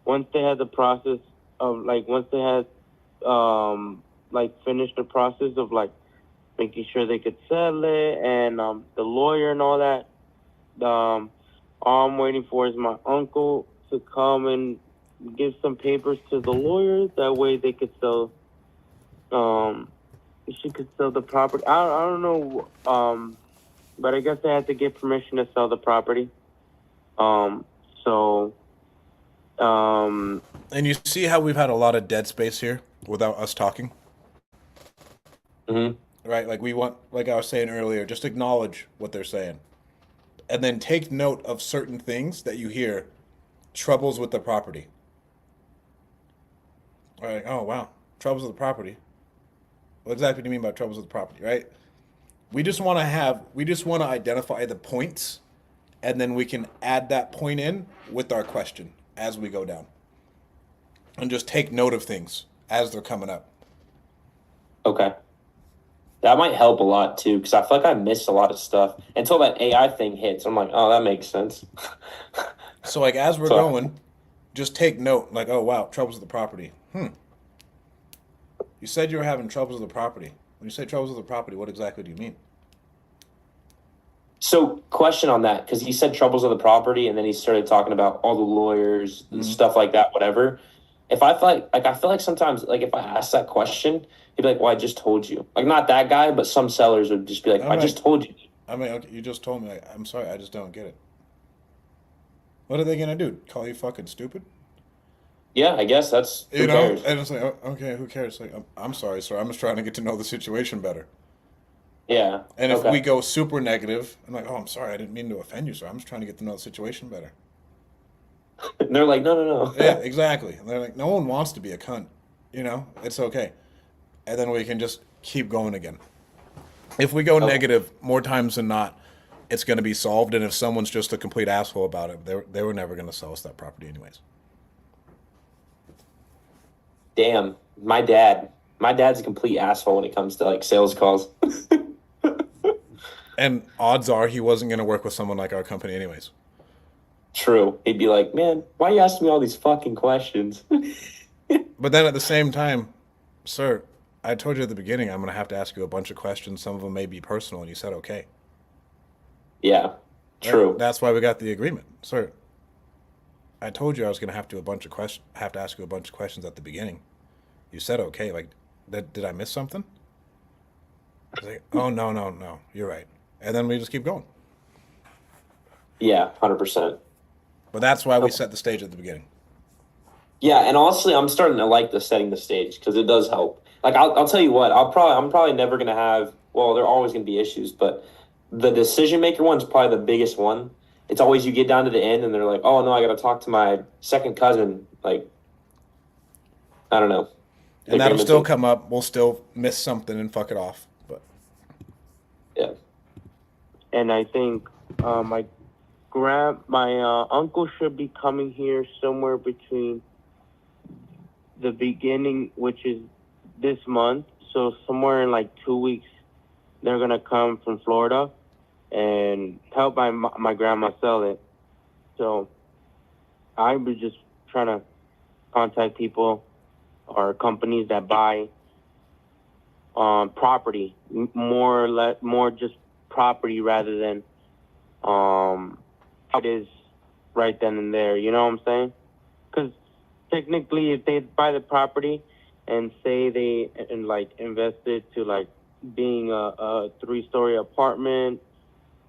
once they had the process of like, once they had like finished the process of like making sure they could sell it and the lawyer and all that, all I'm waiting for is my uncle to come and give some papers to the lawyer. That way they could sell. She could sell the property. I don't know. But I guess they had to get permission to sell the property. So. And you see how we've had a lot of dead space here without us talking? Mm-hmm. Right? Like we want, like I was saying earlier, just acknowledge what they're saying. And then take note of certain things that you hear, troubles with the property. Like, oh wow, troubles with the property. What exactly do you mean by troubles with the property, right? We just want to identify the points, and then we can add that point in with our question as we go down. And just take note of things as they're coming up. Okay. That might help a lot too, because I feel like I missed a lot of stuff until that AI thing hits. I'm like, oh, that makes sense. So like as we're So- going, just take note, like, oh wow, troubles with the property. You said you were having troubles with the property. When you say troubles with the property, what exactly do you mean? So, question on that, because he said troubles of the property, and then he started talking about all the lawyers and stuff like that, whatever. If I feel like I feel like sometimes, like if I ask that question, he'd be like, "Well, I just told you." Like not that guy, but some sellers would just be like, "I just told you." I mean, okay, you just told me. I'm sorry, I just don't get it. What are they gonna do? Call you fucking stupid? Yeah, I guess that's who cares. And it's like, okay, who cares? Like, I'm sorry, sir. I'm just trying to get to know the situation better. Yeah. And if okay. we go super negative, I'm like, oh, I'm sorry, I didn't mean to offend you, sir. I'm just trying to get to know the situation better. And they're like, no. Yeah, exactly. And they're like, no one wants to be a cunt. You know, it's okay. And then we can just keep going again. If we go negative more times than not, it's going to be solved. And if someone's just a complete asshole about it, they were never going to sell us that property anyways. Damn, my dad's a complete asshole when it comes to like sales calls. And odds are he wasn't going to work with someone like our company anyways. True. He'd be like, "Man, why are you asking me all these fucking questions?" But then at the same time, sir, I told you at the beginning I'm going to have to ask you a bunch of questions. Some of them may be personal, and you said okay. Yeah, true. That's why we got the agreement, sir. I told you I was going to have to ask you a bunch of questions at the beginning. You said okay. Like, did I miss something? I was like, oh no, you're right. And then we just keep going. Yeah, 100%. But that's why we set the stage at the beginning. Yeah, and honestly, I'm starting to like the setting the stage because it does help. Like, I'll tell you what, I'm probably never gonna have. Well, there are always gonna be issues, but the decision maker one's probably the biggest one. It's always you get down to the end and they're like, "Oh no, I got to talk to my second cousin." Like, I don't know. And that'll still come up. We'll still miss something and fuck it off. But yeah. And I think my uncle should be coming here somewhere between the beginning, which is this month. So somewhere in like 2 weeks, they're gonna come from Florida and help my grandma sell it. So I was just trying to contact people or companies that buy property, more just property rather than it is right then and there. You know what I'm saying? Because technically, if they buy the property and say they invest it to like being a 3-story apartment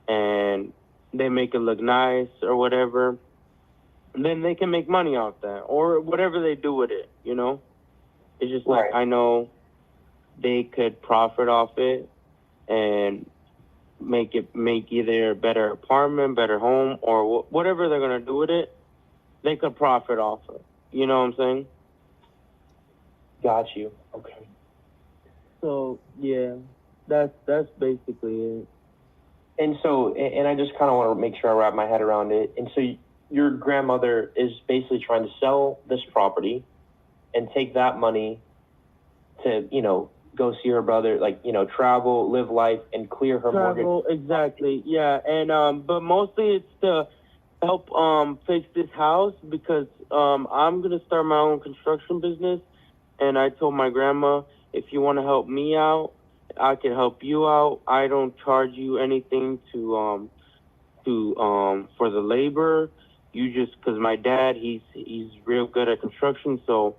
and they make it look nice or whatever, then they can make money off that or whatever they do with it. You know, it's just like I know they could profit off it and make either a better apartment, better home, or whatever they're gonna do with it. They could profit off it. You know what I'm saying? Got you. Okay. So yeah, that's basically it. And so, and I just kind of want to make sure I wrap my head around it. And so, your grandmother is basically trying to sell this property and take that money to, go see her brother, like, travel, live life, and clear her mortgage. Travel, exactly. Yeah, and but mostly it's to help fix this house because I'm gonna start my own construction business, and I told my grandma, if you want to help me out, I can help you out. I don't charge you anything to for the labor. You just because my dad he's real good at construction, so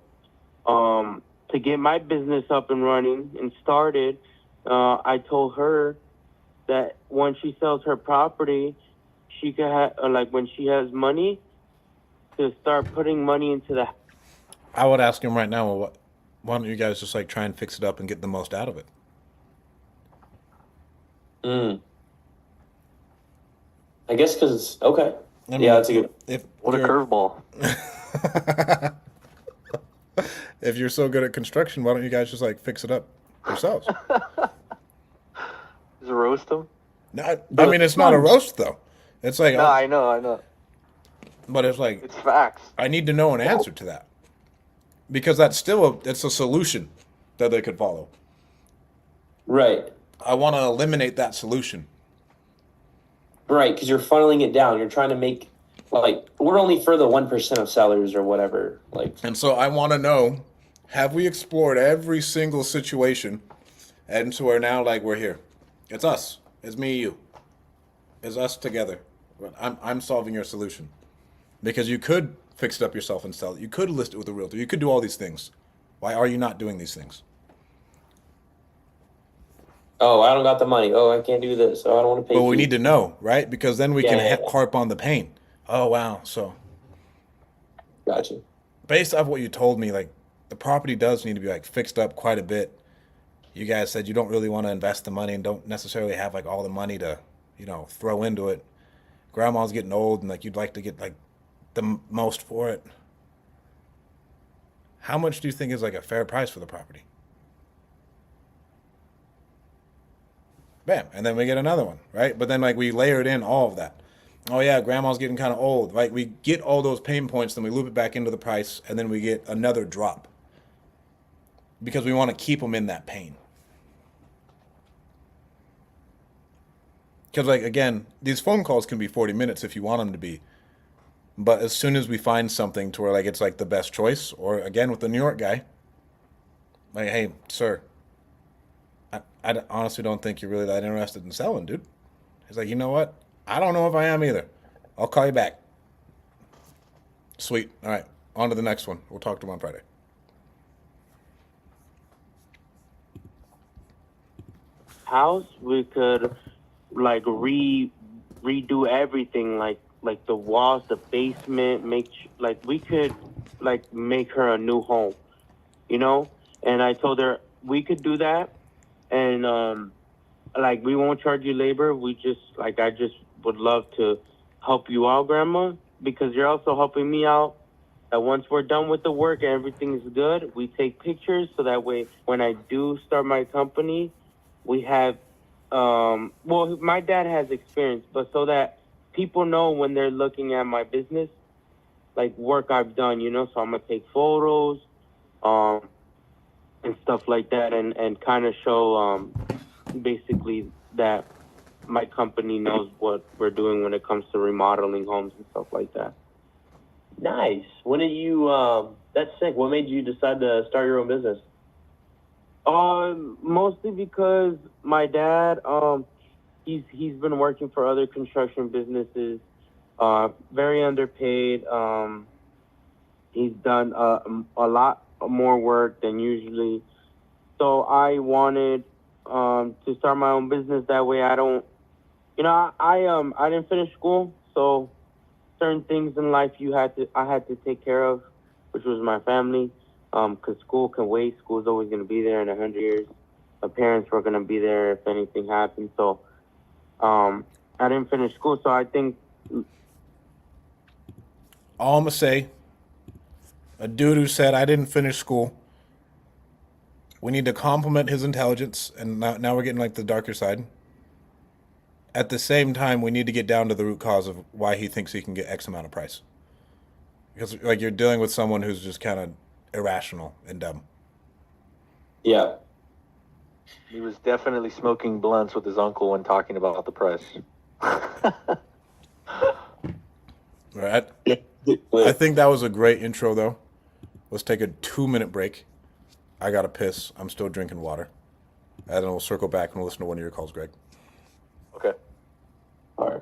to get my business up and running and started, I told her that when she sells her property, she could have like when she has money to start putting money into the. I would ask him right now, well, why don't you guys just like try and fix it up and get the most out of it? Mm. I guess because okay, I mean, yeah, that's a good. If What a you're- curveball. If you're so good at construction, why don't you guys just like fix it up yourselves? Just roast him? No, I mean, it's not a roast though. It's like, No, I know. but it's like It's facts. I need to know an answer to that because that's still it's a solution that they could follow. Right, I want to eliminate that solution. right, because you're funneling it down. You're trying to make like we're only for the 1% of sellers or whatever. Like, And so I want to know, have we explored every single situation and so we're now like we're here. It's us. It's me, you. It's us together. I'm solving your solution. Because you could fix it up yourself and sell it. You could list it with a realtor. You could do all these things. Why are you not doing these things? oh, I don't got the money. Oh, I can't do this. Oh, I don't want to pay. But we fees. need to know, right? Because then we can Yeah. harp on the pain. Oh, wow. So Gotcha. based off what you told me, like the property does need to be like fixed up quite a bit. You guys said you don't really want to invest the money and don't necessarily have like all the money to, throw into it. Grandma's getting old and like you'd like to get like the most for it. How much do you think is like a fair price for the property? Bam. And then we get another one, right? But then like we layered in all of that. Oh yeah, grandma's getting kind of old, right? We get all those pain points, then we loop it back into the price, and then we get another drop because we want to keep them in that pain. Because like again, these phone calls can be 40 minutes if you want them to be, but as soon as we find something to where like it's like the best choice, or again with the New York guy, like, hey, sir, I honestly don't think you're really that interested in selling, dude. He's like, you know what? I don't know if I am either. I'll call you back. Sweet. All right. On to the next one. We'll talk to him on Friday. House, we could like redo everything, like the walls, the basement, like we could like make her a new home, you know. And I told her we could do that, and like we won't charge you labor. We just like I just would love to help you out, Grandma, because you're also helping me out. That once we're done with the work and everything's good, we take pictures so that way when I do start my company, we have well my dad has experience, but so that people know when they're looking at my business, like work I've done, you know, so I'm gonna take photos, and stuff like that, and kind of show basically that my company knows what we're doing when it comes to remodeling homes and stuff like that. Nice. When did you? That's sick. What made you decide to start your own business? Mostly because my dad, he's been working for other construction businesses, very underpaid. He's done a lot more work than usually. So I wanted to start my own business. That way I don't, you know, I didn't finish school, so certain things in life I had to take care of, which was my family. Because school can wait. School's always going to be there in 100 years. My parents were going to be there if anything happened. So I didn't finish school. So I think All I'm going to say, a dude who said I didn't finish school, we need to compliment his intelligence, and now we're getting like the darker side. At the same time, we need to get down to the root cause of why he thinks he can get X amount of price. Because like you're dealing with someone who's just kind of irrational and dumb. Yeah. He was definitely smoking blunts with his uncle when talking about the price. Right. I think that was a great intro, though. Let's take a 2-minute break. I got to piss. I'm still drinking water. And then we'll circle back and we'll listen to one of your calls, Greg. Okay. All right.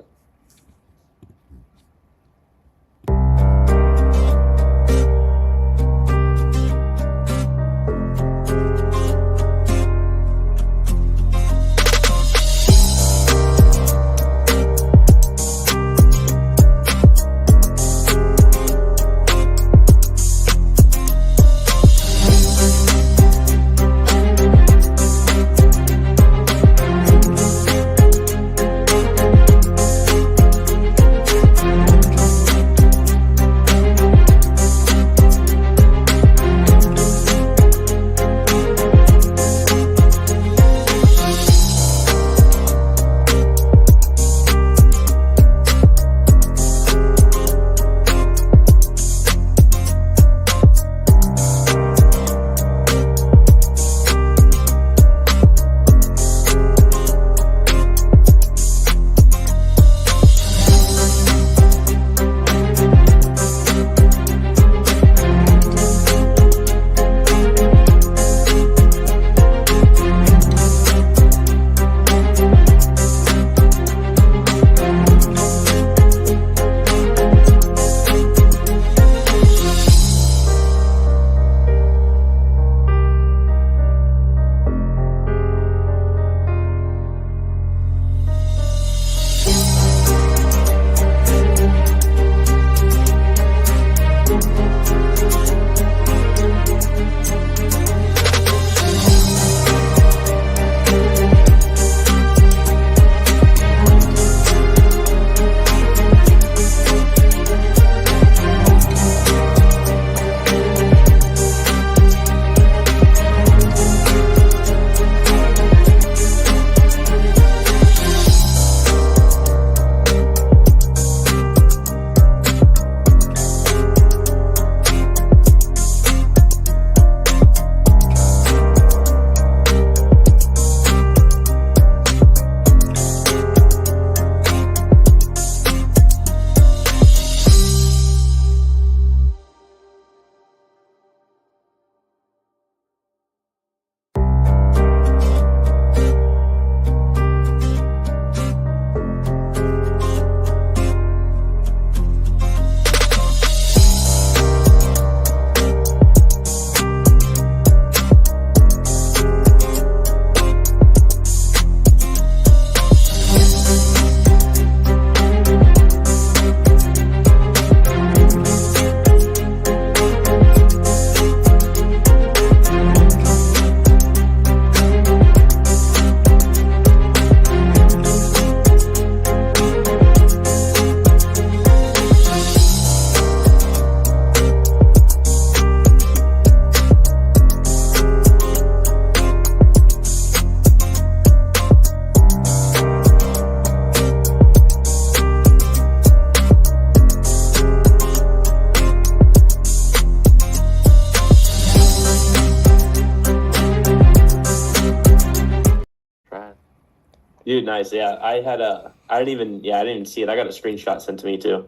Dude, nice. Yeah, I didn't even see it. I got a screenshot sent to me too.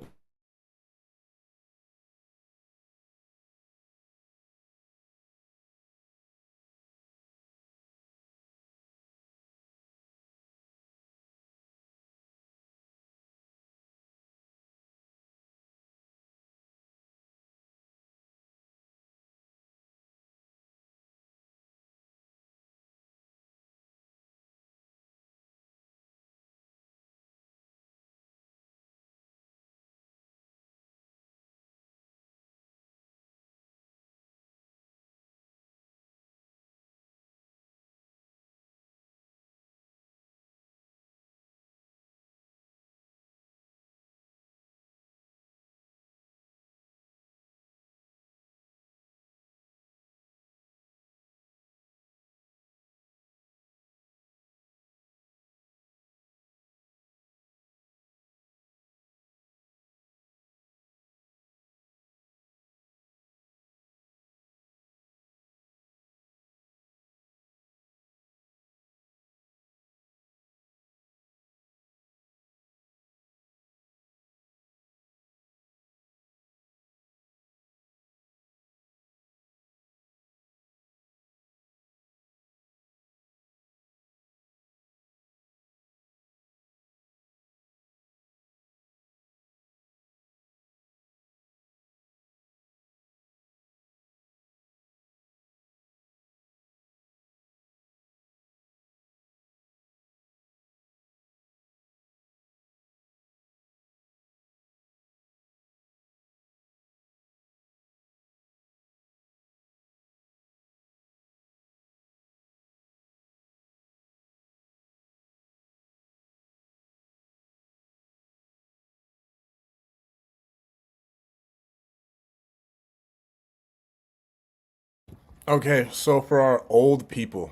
Okay, so for our old people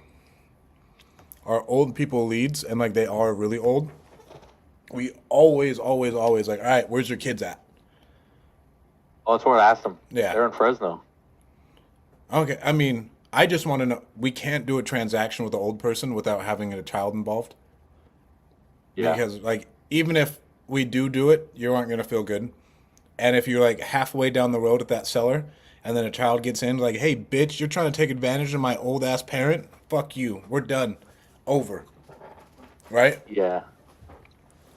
leads, and like they are really old, we always like, all right, where's your kids at? Oh, that's what I asked them. Yeah. They're in Fresno. Okay, I mean, I just want to know. We can't do a transaction with the old person without having a child involved Yeah. because, like, even if we do it, you aren't gonna feel good. And if you're like halfway down the road at that seller, and then a child gets in, like, hey, bitch, you're trying to take advantage of my old ass parent. Fuck you. We're done. Over. Right? Yeah.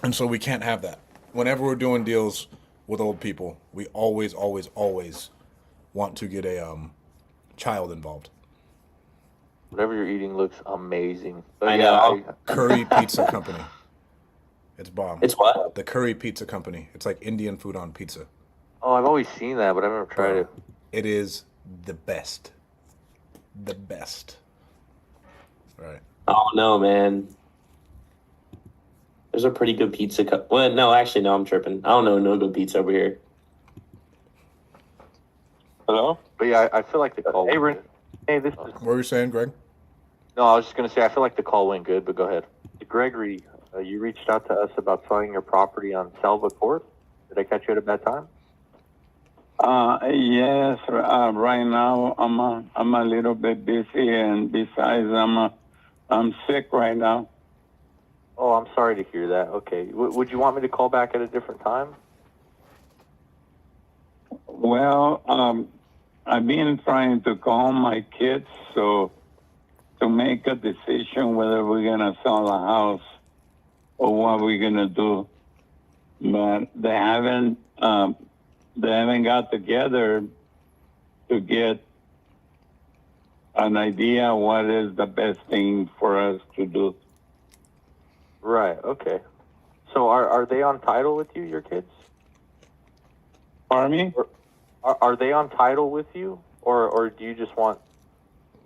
And so we can't have that. Whenever we're doing deals with old people, we always want to get a child involved. Whatever you're eating looks amazing. But I yeah, know. Curry Pizza Company. It's bomb. It's what? The Curry Pizza Company. It's like Indian food on pizza. Oh, I've always seen that, but I've never tried it. It is the best. The best. Right. Oh no, man. There's a pretty good pizza. Well, no, actually, no, I'm tripping. I don't know no good pizza over here. Hello? But yeah, I feel like the call Hey, went Ren- good. Hey, this What were you saying, Greg? No, I was just gonna say I feel like the call went good, but go ahead. is Gregory. You reached out to us about selling your property on Selva Court. Did I catch you at a bad time? Yes. Right now I'm a little bit busy, and besides, I'm sick right now. Oh, I'm sorry to hear that. Okay, would you want me to call back at a different time? Well, I've been trying to calm my kids so to make a decision whether we're gonna sell the house or what we're gonna do, but they haven't got together to get an idea what is the best thing for us to do. Right. Okay. So are they on title with you, your kids? Pardon me? Are they on title with you, or do you just want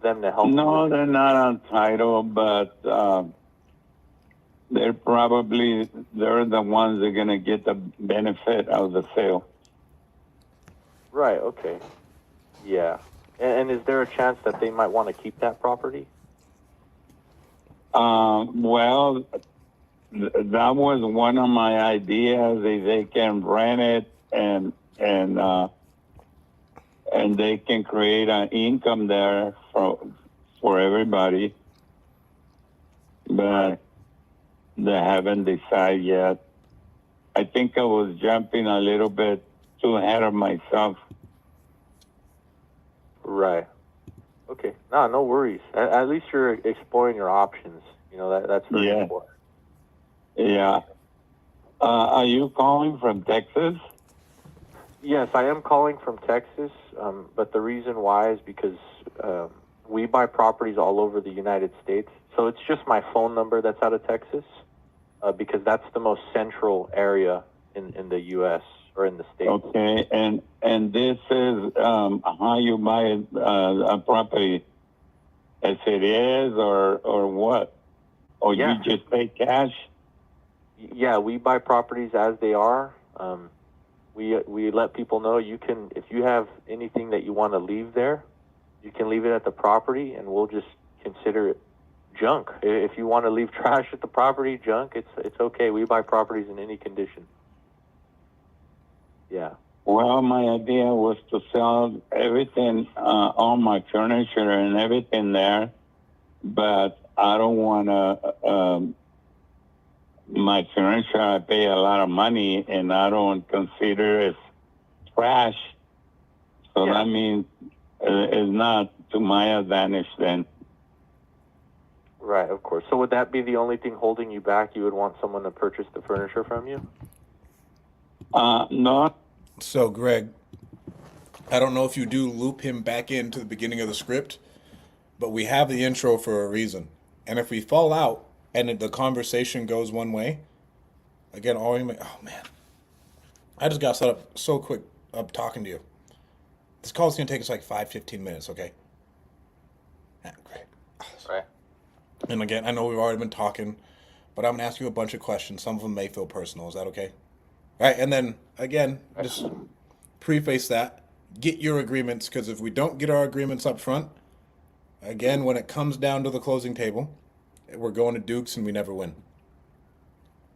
them to help? No, you? they're not on title, but they're the ones that are gonna get the benefit of the sale. Right. Okay. Yeah. And is there a chance that they might want to keep that property? Well, that was one of my ideas. They can rent it and they can create an income there for everybody, but they haven't decided yet. I think I was jumping a little bit too ahead of myself. Right. Okay. No worries. At least you're exploring your options. You know that's very Yeah. important. Yeah. Are you calling from Texas? Yes, I am calling from Texas, but the reason why is because we buy properties all over the United States. So it's just my phone number that's out of Texas, because that's the most central area in the U.S. or in the States. Okay, and this is how you buy a property as it is, or what? Or Yeah. you just pay cash? Yeah, we buy properties as they are. We let people know you can, if you have anything that you want to leave there, you can leave it at the property, and we'll just consider it junk. If you want to leave trash at the property, junk, it's okay. We buy properties in any condition. Yeah. Well, my idea was to sell everything, all my furniture and everything there, but I don't want to. My furniture, I pay a lot of money, and I don't consider it trash. So Yeah. that means it's not to my advantage then. Right, of course. So would that be the only thing holding you back? You would want someone to purchase the furniture from you? No. So, Greg, I don't know if you do loop him back into the beginning of the script, but we have the intro for a reason. And if we fall out and the conversation goes one way, again, oh man, I just got set up so quick up talking to you. This call is going to take us like 5-15 minutes, okay? Yeah, great. Right. And again, I know we've already been talking, but I'm going to ask you a bunch of questions. Some of them may feel personal. Is that okay? All right, and then, again, just preface that. Get your agreements, because if we don't get our agreements up front, Again, when it comes down to the closing table, we're going to Dukes and we never win.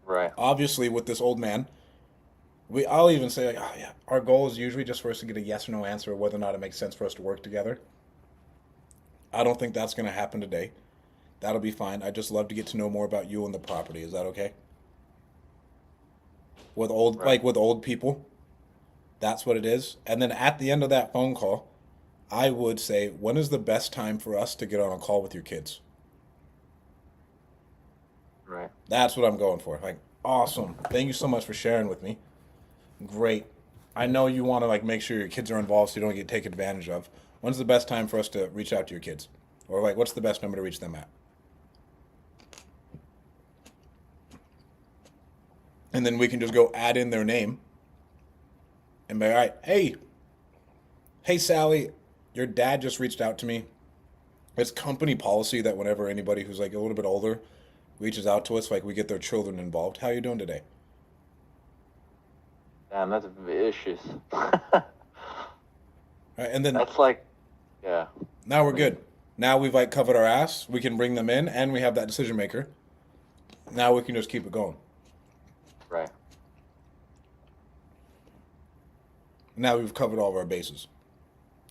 Right. Obviously, with this old man, I'll even say like, oh yeah, our goal is usually just for us to get a yes or no answer, whether or not it makes sense for us to work together. I don't think that's going to happen today. That'll be fine. I'd just love to get to know more about you and the property. Is that okay? Right. With old people, that's what it is. And then at the end of that phone call, I would say, when is the best time for us to get on a call with your kids? Right. That's what I'm going for. Like, awesome. Thank you so much for sharing with me. Great. I know you want to like make sure your kids are involved so you don't get taken advantage of. When's the best time for us to reach out to your kids? Or like, what's the best number to reach them at? And then we can just go add in their name and be all right. Hey, Sally, your dad just reached out to me. It's company policy that whenever anybody who's like a little bit older reaches out to us, like we get their children involved. How you doing today? Damn, that's vicious. All right, and then That's like, yeah. now we're good. Now we've like covered our ass. We can bring them in, and we have that decision maker. Now we can just keep it going. Right. Now we've covered all of our bases.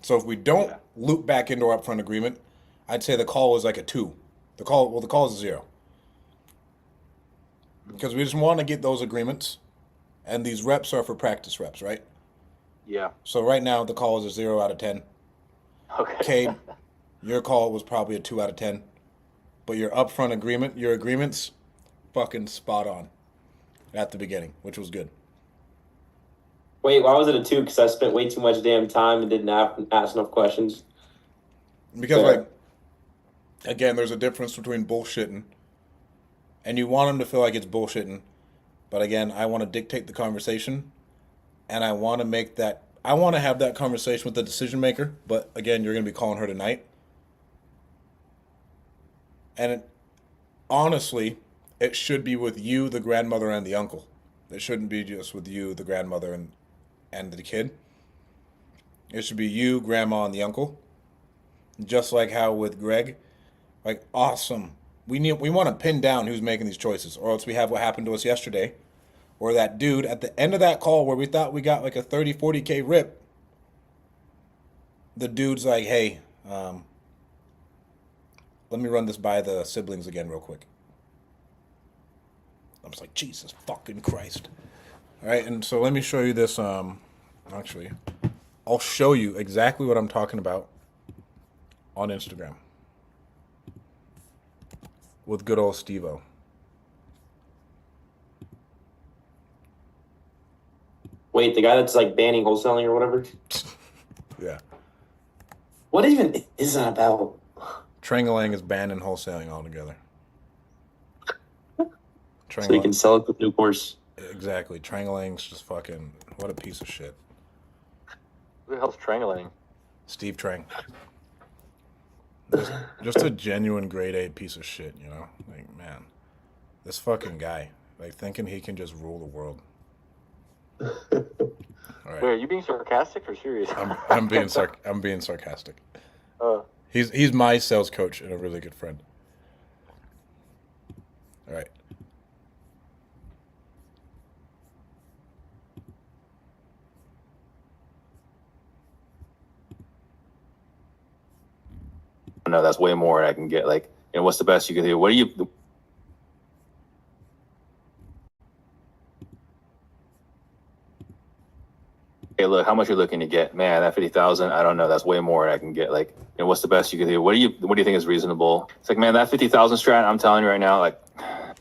So if we don't Yeah. loop back into our upfront agreement, I'd say the call is like a 2. The call is a 0. Because we just want to get those agreements, and these reps are for practice reps, right? Yeah. So right now the call is a 0 out of 10. Okay. Cade, your call was probably a 2 out of 10, but your upfront agreement, your agreements, fucking spot on at the beginning, which was good. Wait, why was it a 2? Because I spent way too much damn time and didn't ask enough questions. Because Fair. like, again, there's a difference between bullshitting, and you want them to feel like it's bullshitting, but again, I want to dictate the conversation, and I want to make that. I want to have that conversation with the decision maker, but again, you're going to be calling her tonight. And honestly, it should be with you, the grandmother, and the uncle. It shouldn't be just with you, the grandmother, and the kid. It should be you, grandma, and the uncle. Just like how with Greg, like awesome. We want to pin down who's making these choices, or else we have what happened to us yesterday, or that dude at the end of that call where we thought we got like a 30-40K rip. The dude's like, hey, let me run this by the siblings again real quick. I was like, Jesus fucking Christ. All right, and so let me show you this. Actually, I'll show you exactly what I'm talking about on Instagram with good old Steve-O. Wait, the guy that's like banning wholesaling or whatever? Yeah. What even is that about? Trangalang is banned in wholesaling altogether. So you can sell it with new course. Exactly. Trangalang's just fucking, what a piece of shit. Who the hell's triangulating? Steve Trang. Just a genuine grade A piece of shit, you know? Like, man, this fucking guy, like, thinking he can just rule the world. All right. Wait, are you being sarcastic or serious? I'm being sarcastic. He's my sales coach and a really good friend. All right. No, that's way more I can get. Like, what's the best you can do? What do you? Hey, look, how much you're looking to get? Man, that 50,000, I don't know. That's way more I can get. Like, what's the best you can do? What do you think is reasonable? It's like, man, that 50,000 strat, I'm telling you right now, like,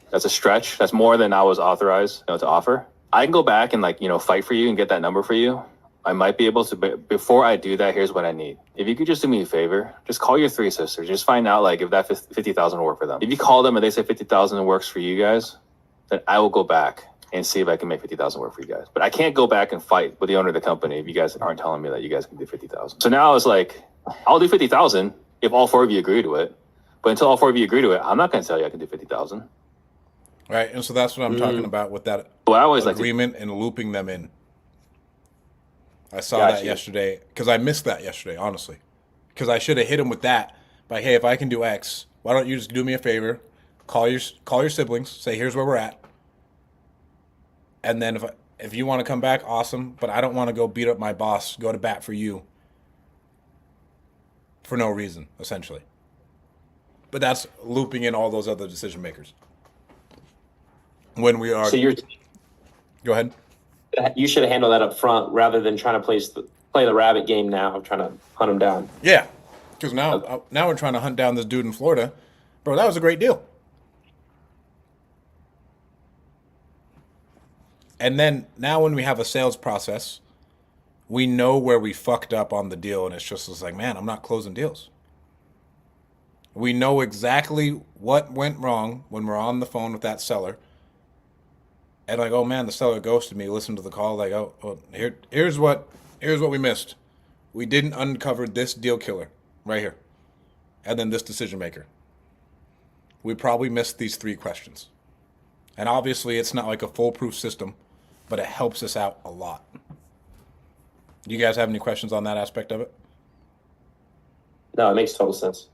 that's a stretch. That's more than I was authorized, to offer. I can go back and fight for you and get that number for you. I might be able to, but before I do that, here's what I need. If you could just do me a favor, just call your 3 sisters. Just find out if that 50,000 will work for them. If you call them and they say 50,000 works for you guys, then I will go back and see if I can make 50,000 work for you guys. But I can't go back and fight with the owner of the company if you guys aren't telling me that you guys can do 50,000. So now it's like, I'll do 50,000 if all 4 of you agree to it. But until all 4 of you agree to it, I'm not going to tell you I can do 50,000. Right, and so that's what I'm talking about with that Well, I always agreement and looping them in. I saw that yesterday because I missed that yesterday, honestly. Because I should have hit him with that Like, hey, if I can do X, why don't you just do me a favor? Call your siblings. Say, here's where we're at. And then if you want to come back, awesome. But I don't want to go beat up my boss, go to bat for you for no reason, essentially. But that's looping in all those other decision makers. When we are, So go ahead. you should have handled that up front rather than trying to play the rabbit game now of trying to hunt him down. Yeah, because now we're trying to hunt down this dude in Florida, bro. That was a great deal. And then now when we have a sales process, we know where we fucked up on the deal, and it's just like, man, I'm not closing deals. We know exactly what went wrong when we're on the phone with that seller. And like, oh man, the seller ghosted me. Listen to the call. Like, oh here's what we missed. We didn't uncover this deal killer right here, and then this decision maker. We probably missed these 3 questions. And obviously, it's not like a foolproof system, but it helps us out a lot. Do you guys have any questions on that aspect of it? No, it makes total sense.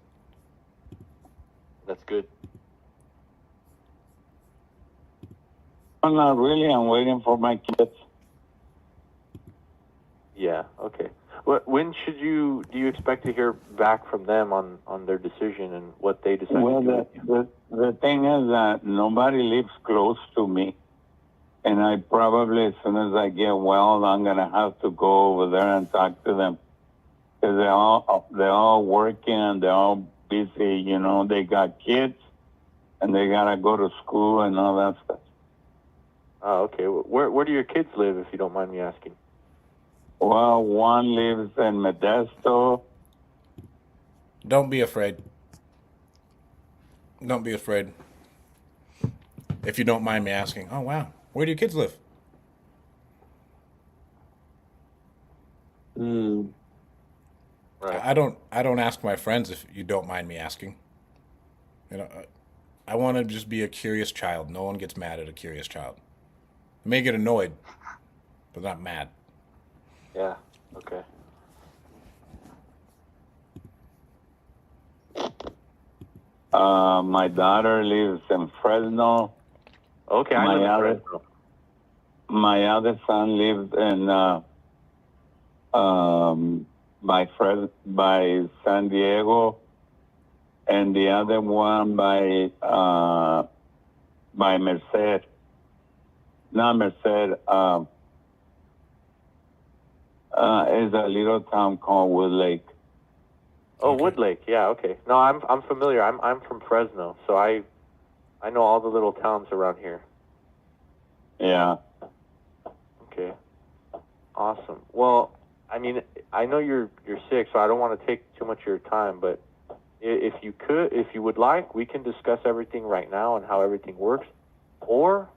That's good. I'm not really. I'm waiting for my kids. Yeah. Okay. When do you expect to hear back from them on their decision and what they decide Well, to do? the thing is that nobody lives close to me. And I probably, as soon as I get well, I'm going to have to go over there and talk to them. Because they're all working and they're all busy. You know, they got kids and they got to go to school and all that stuff. Oh, okay. Where do your kids live, if you don't mind me asking? Well, one lives in Modesto. Don't be afraid. Don't be afraid. If you don't mind me asking. Oh, wow. Where do your kids live? Mm. Right. I don't ask my friends if you don't mind me asking. You know, I want to just be a curious child. No one gets mad at a curious child. I may get annoyed, but not mad. Yeah. Okay. My daughter lives in Fresno. Okay. I live in Fresno. My other son lives in by San Diego, and the other one by Merced. Not Merced. Is a little town called Wood Lake. Oh, Okay. Wood Lake. Yeah. Okay. No, I'm familiar. I'm from Fresno, so I know all the little towns around here. Yeah. Okay. Awesome. Well, I mean, I know you're sick, so I don't want to take too much of your time, but if you would like, we can discuss everything right now and how everything works, or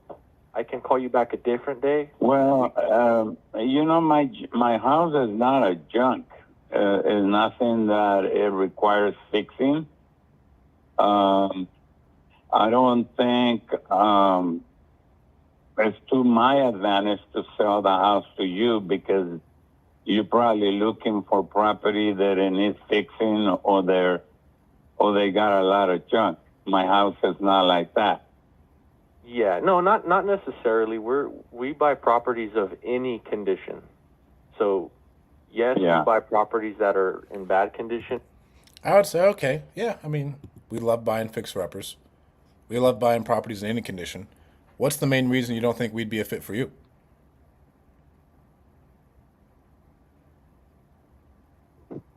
I can call you back a different day. Well, you know, my house is not a junk. It's nothing that it requires fixing. I don't think it's to my advantage to sell the house to you because you're probably looking for property that it needs fixing or they got a lot of junk. My house is not like that. Yeah, no, not necessarily. We buy properties of any condition. So, yes, Yeah. we buy properties that are in bad condition. I would say, okay, yeah. I mean, we love buying fixer-uppers. We love buying properties in any condition. What's the main reason you don't think we'd be a fit for you?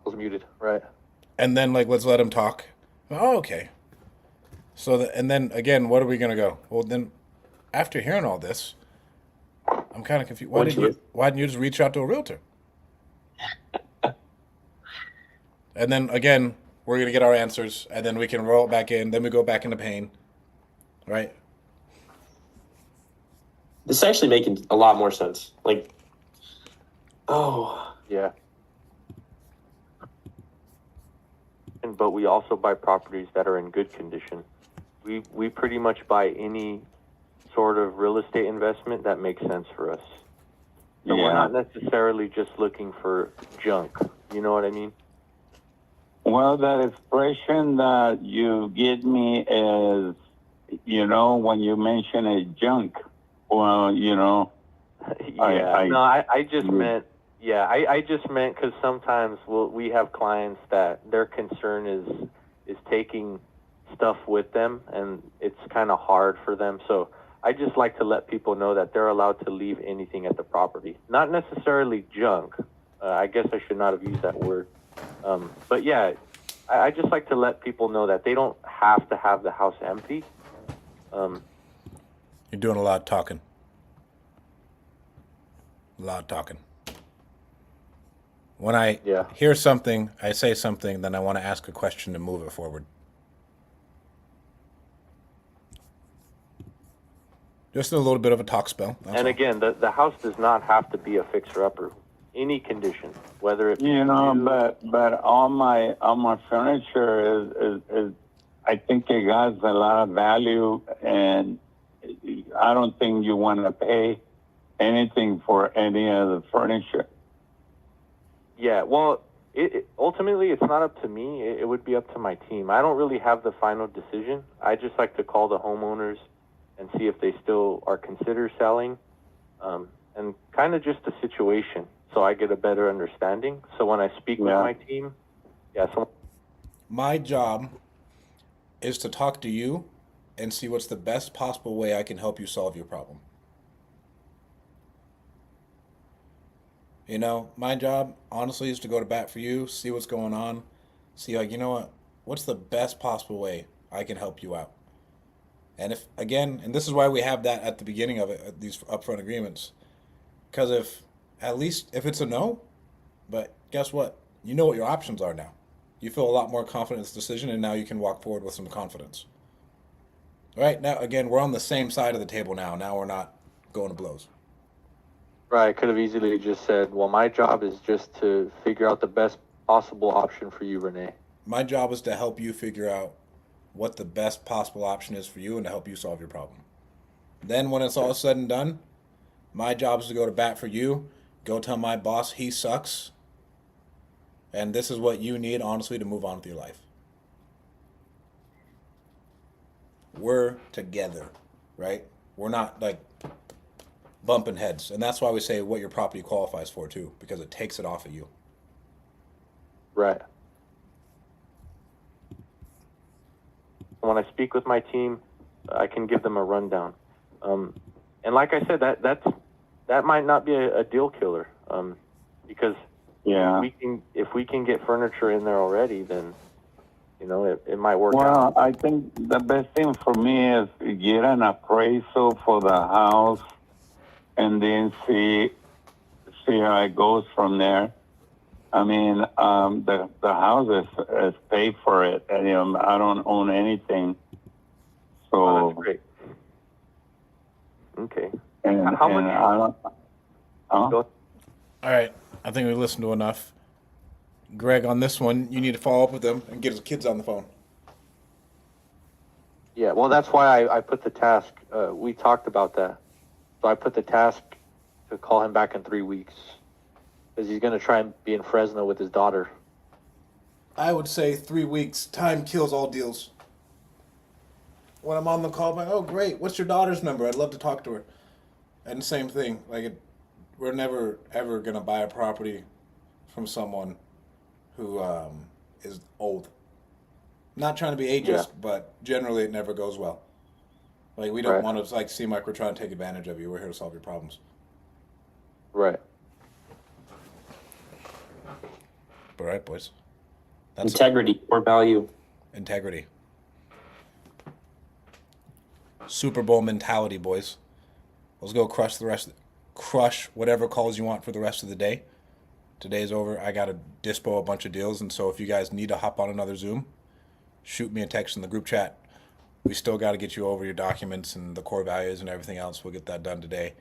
Was muted, right? And then, like, let's let him talk. Oh, okay. So, and then again, what are we gonna go? Well, then, after hearing all this, I'm kind of confused. Why didn't you just reach out to a realtor? And then again, we're gonna get our answers, and then we can roll it back in. Then we go back into pain, right? This is actually making a lot more sense. Like, oh, Yeah. But we also buy properties that are in good condition. We pretty much buy any sort of real estate investment that makes sense for us. So we're Yeah. not necessarily just looking for junk. You know what I mean? Well, that expression that you give me is, when you mention a junk. Well, Yeah, no, I just you- meant, yeah, I just meant because sometimes we have clients that their concern is taking stuff with them, and it's kind of hard for them. So I just like to let people know that they're allowed to leave anything at the property, not necessarily junk. I guess I should not have used that word. But yeah, I just like to let people know that they don't have to have the house empty. You're doing a lot of talking. A lot of talking. When I Yeah. hear something, I say something, then I want to ask a question to move it forward. Just a little bit of a talk spell. That's And all. again, the house does not have to be a fixer-upper. Any condition, whether it be new- but all my furniture is I think it has a lot of value, and I don't think you want to pay anything for any of the furniture. Yeah, well, ultimately it's not up to me. It would be up to my team. I don't really have the final decision. I just like to call the homeowners and see if they still are consider selling, and kind of just the situation, so I get a better understanding. So when I speak with Yeah. my team, yeah, so My job is to talk to you and see what's the best possible way I can help you solve your problem. My job, honestly, is to go to bat for you, see what's going on, see, what's the best possible way I can help you out. And and this is why we have that at the beginning of it, these upfront agreements. Because at least if it's a no, but guess what? You know what your options are now. You feel a lot more confident in this decision, and now you can walk forward with some confidence. All right, now, again, we're on the same side of the table now. Now we're not going to blows. right, I could have easily just said, well, my job is just to figure out the best possible option for you, Renee. My job is to help you figure out what the best possible option is for you and to help you solve your problem. Then when it's all said and done, my job is to go to bat for you, go tell my boss he sucks, and this is what you need, honestly, to move on with your life. We're together, right? We're not like bumping heads. And that's why we say what your property qualifies for, too, because it takes it off of you. Right. When I speak with my team, I can give them a rundown. And like I said, that might not be a deal killer, because Yeah. if we can get furniture in there already, then it might work out. Well, I think the best thing for me is to get an appraisal for the house, and then see how it goes from there. I mean, the house is paid for it, and I don't own anything, so Oh, that's great. Okay. and How much- I don't. Huh? Go- All right, I think we listened to enough. Greg, on this one, you need to follow up with them and get his kids on the phone. Yeah, well, that's why I put the task. We talked about that. So I put the task to call him back in 3 weeks, because he's going to try and be in Fresno with his daughter. I would say 3 weeks. Time kills all deals. When I'm on the call, I'm like, oh, great. What's your daughter's number? I'd love to talk to her. And the same thing. We're never, ever going to buy a property from someone who is old. Not trying to be ageist, but generally it never goes well. We don't Right. want to seem like we're trying to take advantage of you. We're here to solve your problems. Right. All right, boys. That's Integrity, core value. integrity. Super Bowl mentality, boys. Let's go crush whatever calls you want for the rest of the day. Today's over. I got to dispo a bunch of deals, and so if you guys need to hop on another Zoom, shoot me a text in the group chat. We still got to get you over your documents and the core values and everything else. We'll get that done today.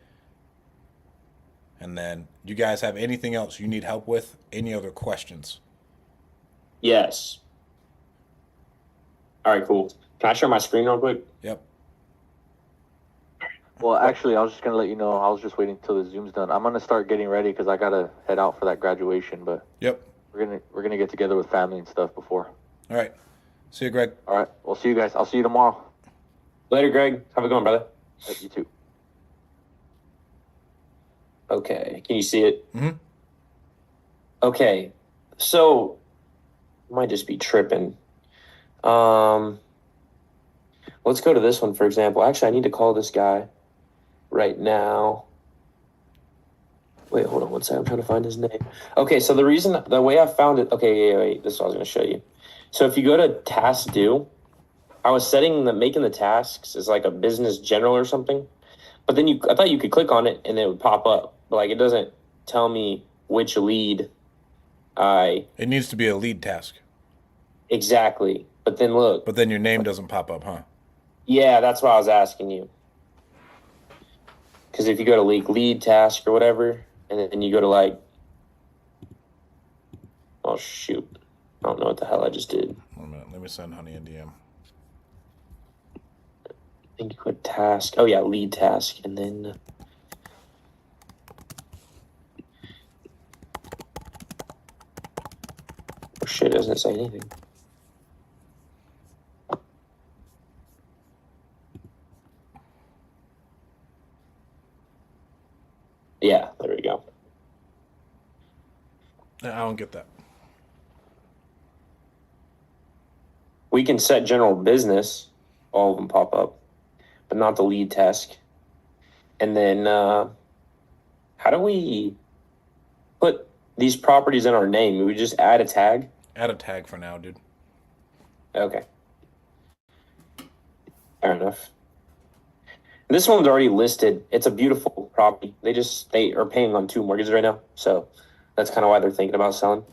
And then, you guys have anything else you need help with? Any other questions? Yes. All right, cool. Can I share my screen real quick? Yep. Well, actually, I was just going to let you know, I was just waiting until the Zoom's done. I'm going to start getting ready because I got to head out for that graduation. But Yep. we're gonna get together with family and stuff before. All right. See you, Greg. All right, we'll see you guys. I'll see you tomorrow. Later, Greg. Have a good one, brother. You too. Okay. Can you see it? Mhm. Okay. So, might just be tripping. Let's go to this one, for example. Actually, I need to call this guy right now. Wait, hold on one second. I'm trying to find his name. Okay, so the way I found it, okay, yeah, wait, this is what I was going to show you. So if you go to task due, I was making the tasks as like a business general or something, but then I thought you could click on it and it would pop up, but like it doesn't tell me which lead It needs to be a lead task. exactly. But then look. But then your name doesn't pop up, huh? Yeah, that's what I was asking you. Because if you go to lead task or whatever, and then you go to like, oh shoot, I don't know what the hell I just did. Wait a minute. Let me send Honey a DM. I think you click task. Oh yeah, lead task, and then oh shit, it doesn't say anything. Yeah, there we go. I don't get that. We can set general business. All of them pop up, but not the lead task. And then how do we put these properties in our name? Do we just add a tag? Add a tag for now, dude. Okay. Fair enough. This one's already listed. It's a beautiful property. They are paying on 2 mortgages right now. So that's kind of why they're thinking about selling.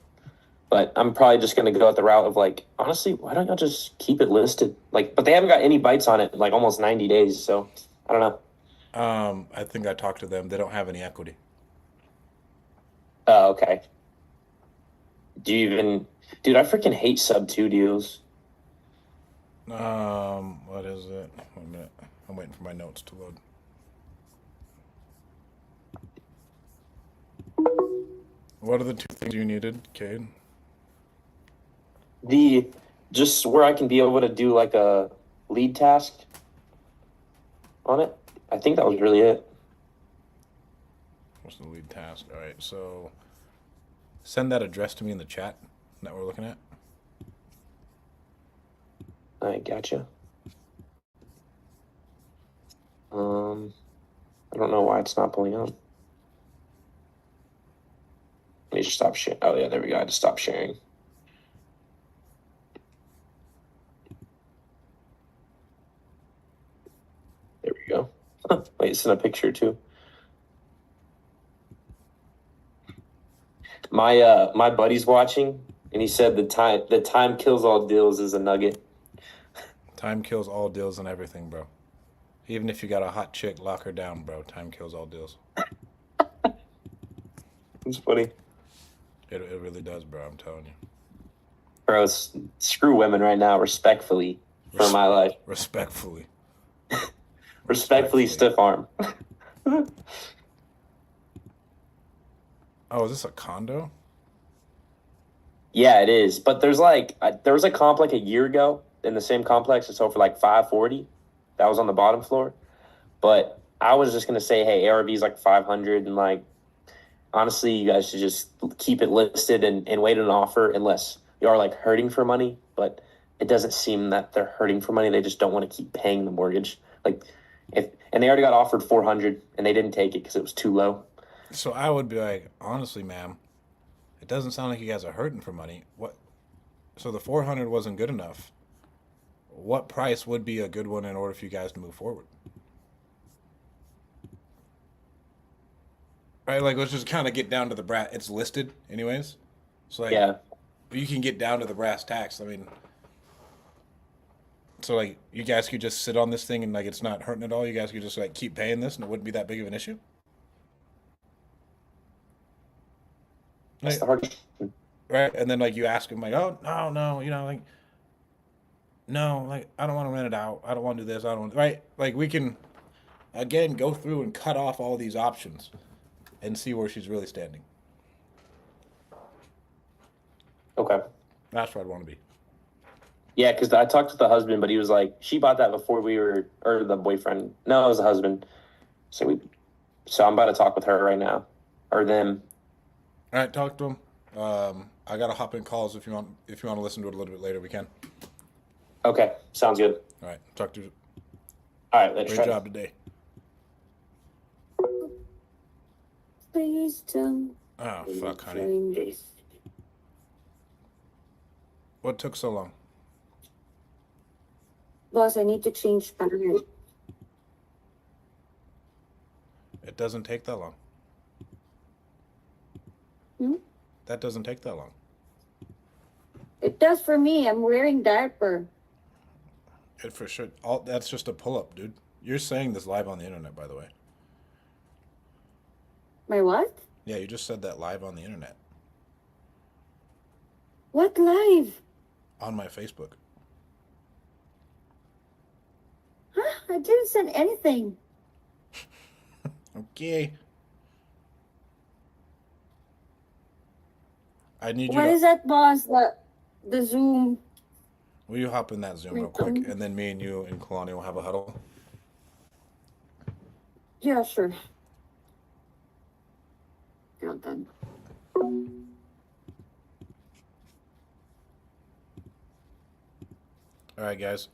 But I'm probably just going to go at the route of like, honestly, why don't y'all just keep it listed? Like, but they haven't got any bites on it in like almost 90 days. So I don't know. I think I talked to them. They don't have any equity. Oh, okay. Dude, I freaking hate sub 2 deals. What is it? 1 minute. I'm waiting for my notes to load. What are the 2 things you needed, Cade? Just where I can be able to do like a lead task on it. I think that was really it. What's the lead task? All right, so send that address to me in the chat that we're looking at. I gotcha. I don't know why it's not pulling up. Let me just stop sharing. Oh yeah, there we go. I just stopped sharing. There we go. Wait, send a picture too. My buddy's watching, and he said the time kills all deals is a nugget. Time kills all deals and everything, bro. Even if you got a hot chick, lock her down, bro. Time kills all deals. It's funny. It really does, bro. I'm telling you. Bro, screw women right now, respectfully, for my life. Respectfully. Respectfully, stiff arm. Oh, is this a condo? Yeah, it is. But there's there was a comp like a year ago in the same complex. It sold for like 540. That was on the bottom floor. But I was just gonna say, hey, ARV is like 500, and like honestly, you guys should just keep it listed and wait an offer unless you are like hurting for money. But it doesn't seem that they're hurting for money. They just don't want to keep paying the mortgage. And they already got offered 400 and they didn't take it because it was too low. So I would be like, honestly, ma'am, it doesn't sound like you guys are hurting for money. What? So the 400 wasn't good enough. What price would be a good one in order for you guys to move forward? Right, like let's just kind of get down to the brass. It's listed anyways, so like Yeah. you can get down to the brass tacks. I mean, so like you guys could just sit on this thing and like it's not hurting at all. You guys could just like keep paying this and it wouldn't be that big of an issue. That's Like, the hard. right, and then like you ask them like, oh no, like no, like I don't want to rent it out. I don't want to do this. I don't want, right. Like we can again go through and cut off all these options and see where she's really standing. Okay. That's where I'd want to be. Yeah, because I talked to the husband, but he was like, she bought that before we were, or the boyfriend. No, it was the husband. So I'm about to talk with her right now, or them. All right, talk to him. I gotta hop in calls if you want. If you want to listen to it a little bit later, we can. Okay, sounds good. All right, talk to you. All right, later. Great job today. Please don't. Oh fuck, honey. Join this. What took so long? Boss, I need to change pattern. It doesn't take that long. Hmm? That doesn't take that long. It does for me. I'm wearing diaper. It for sure. All that's just a pull-up, dude. You're saying this live on the internet, by the way. My what? Yeah, you just said that live on the internet. What live? On my Facebook. Huh? I didn't send anything. Okay. I need you What to. is that, boss? The Zoom. Will you hop in that Zoom real quick, and then me and you and Kalani will have a huddle? Yeah, sure. Well done. All right, guys.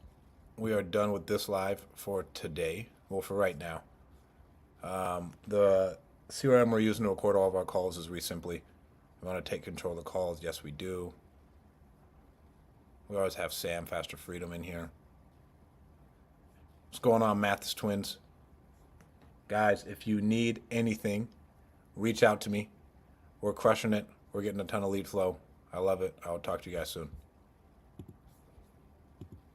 We are done with this live for today. Well, for right now. The CRM we're using to record all of our calls is Simply. We want to take control of the calls. Yes, we do. We always have Sam Faster Freedom in here. What's going on, Mathis Twins? Guys, if you need anything, reach out to me. We're crushing it. We're getting a ton of lead flow. I love it. I'll talk to you guys soon.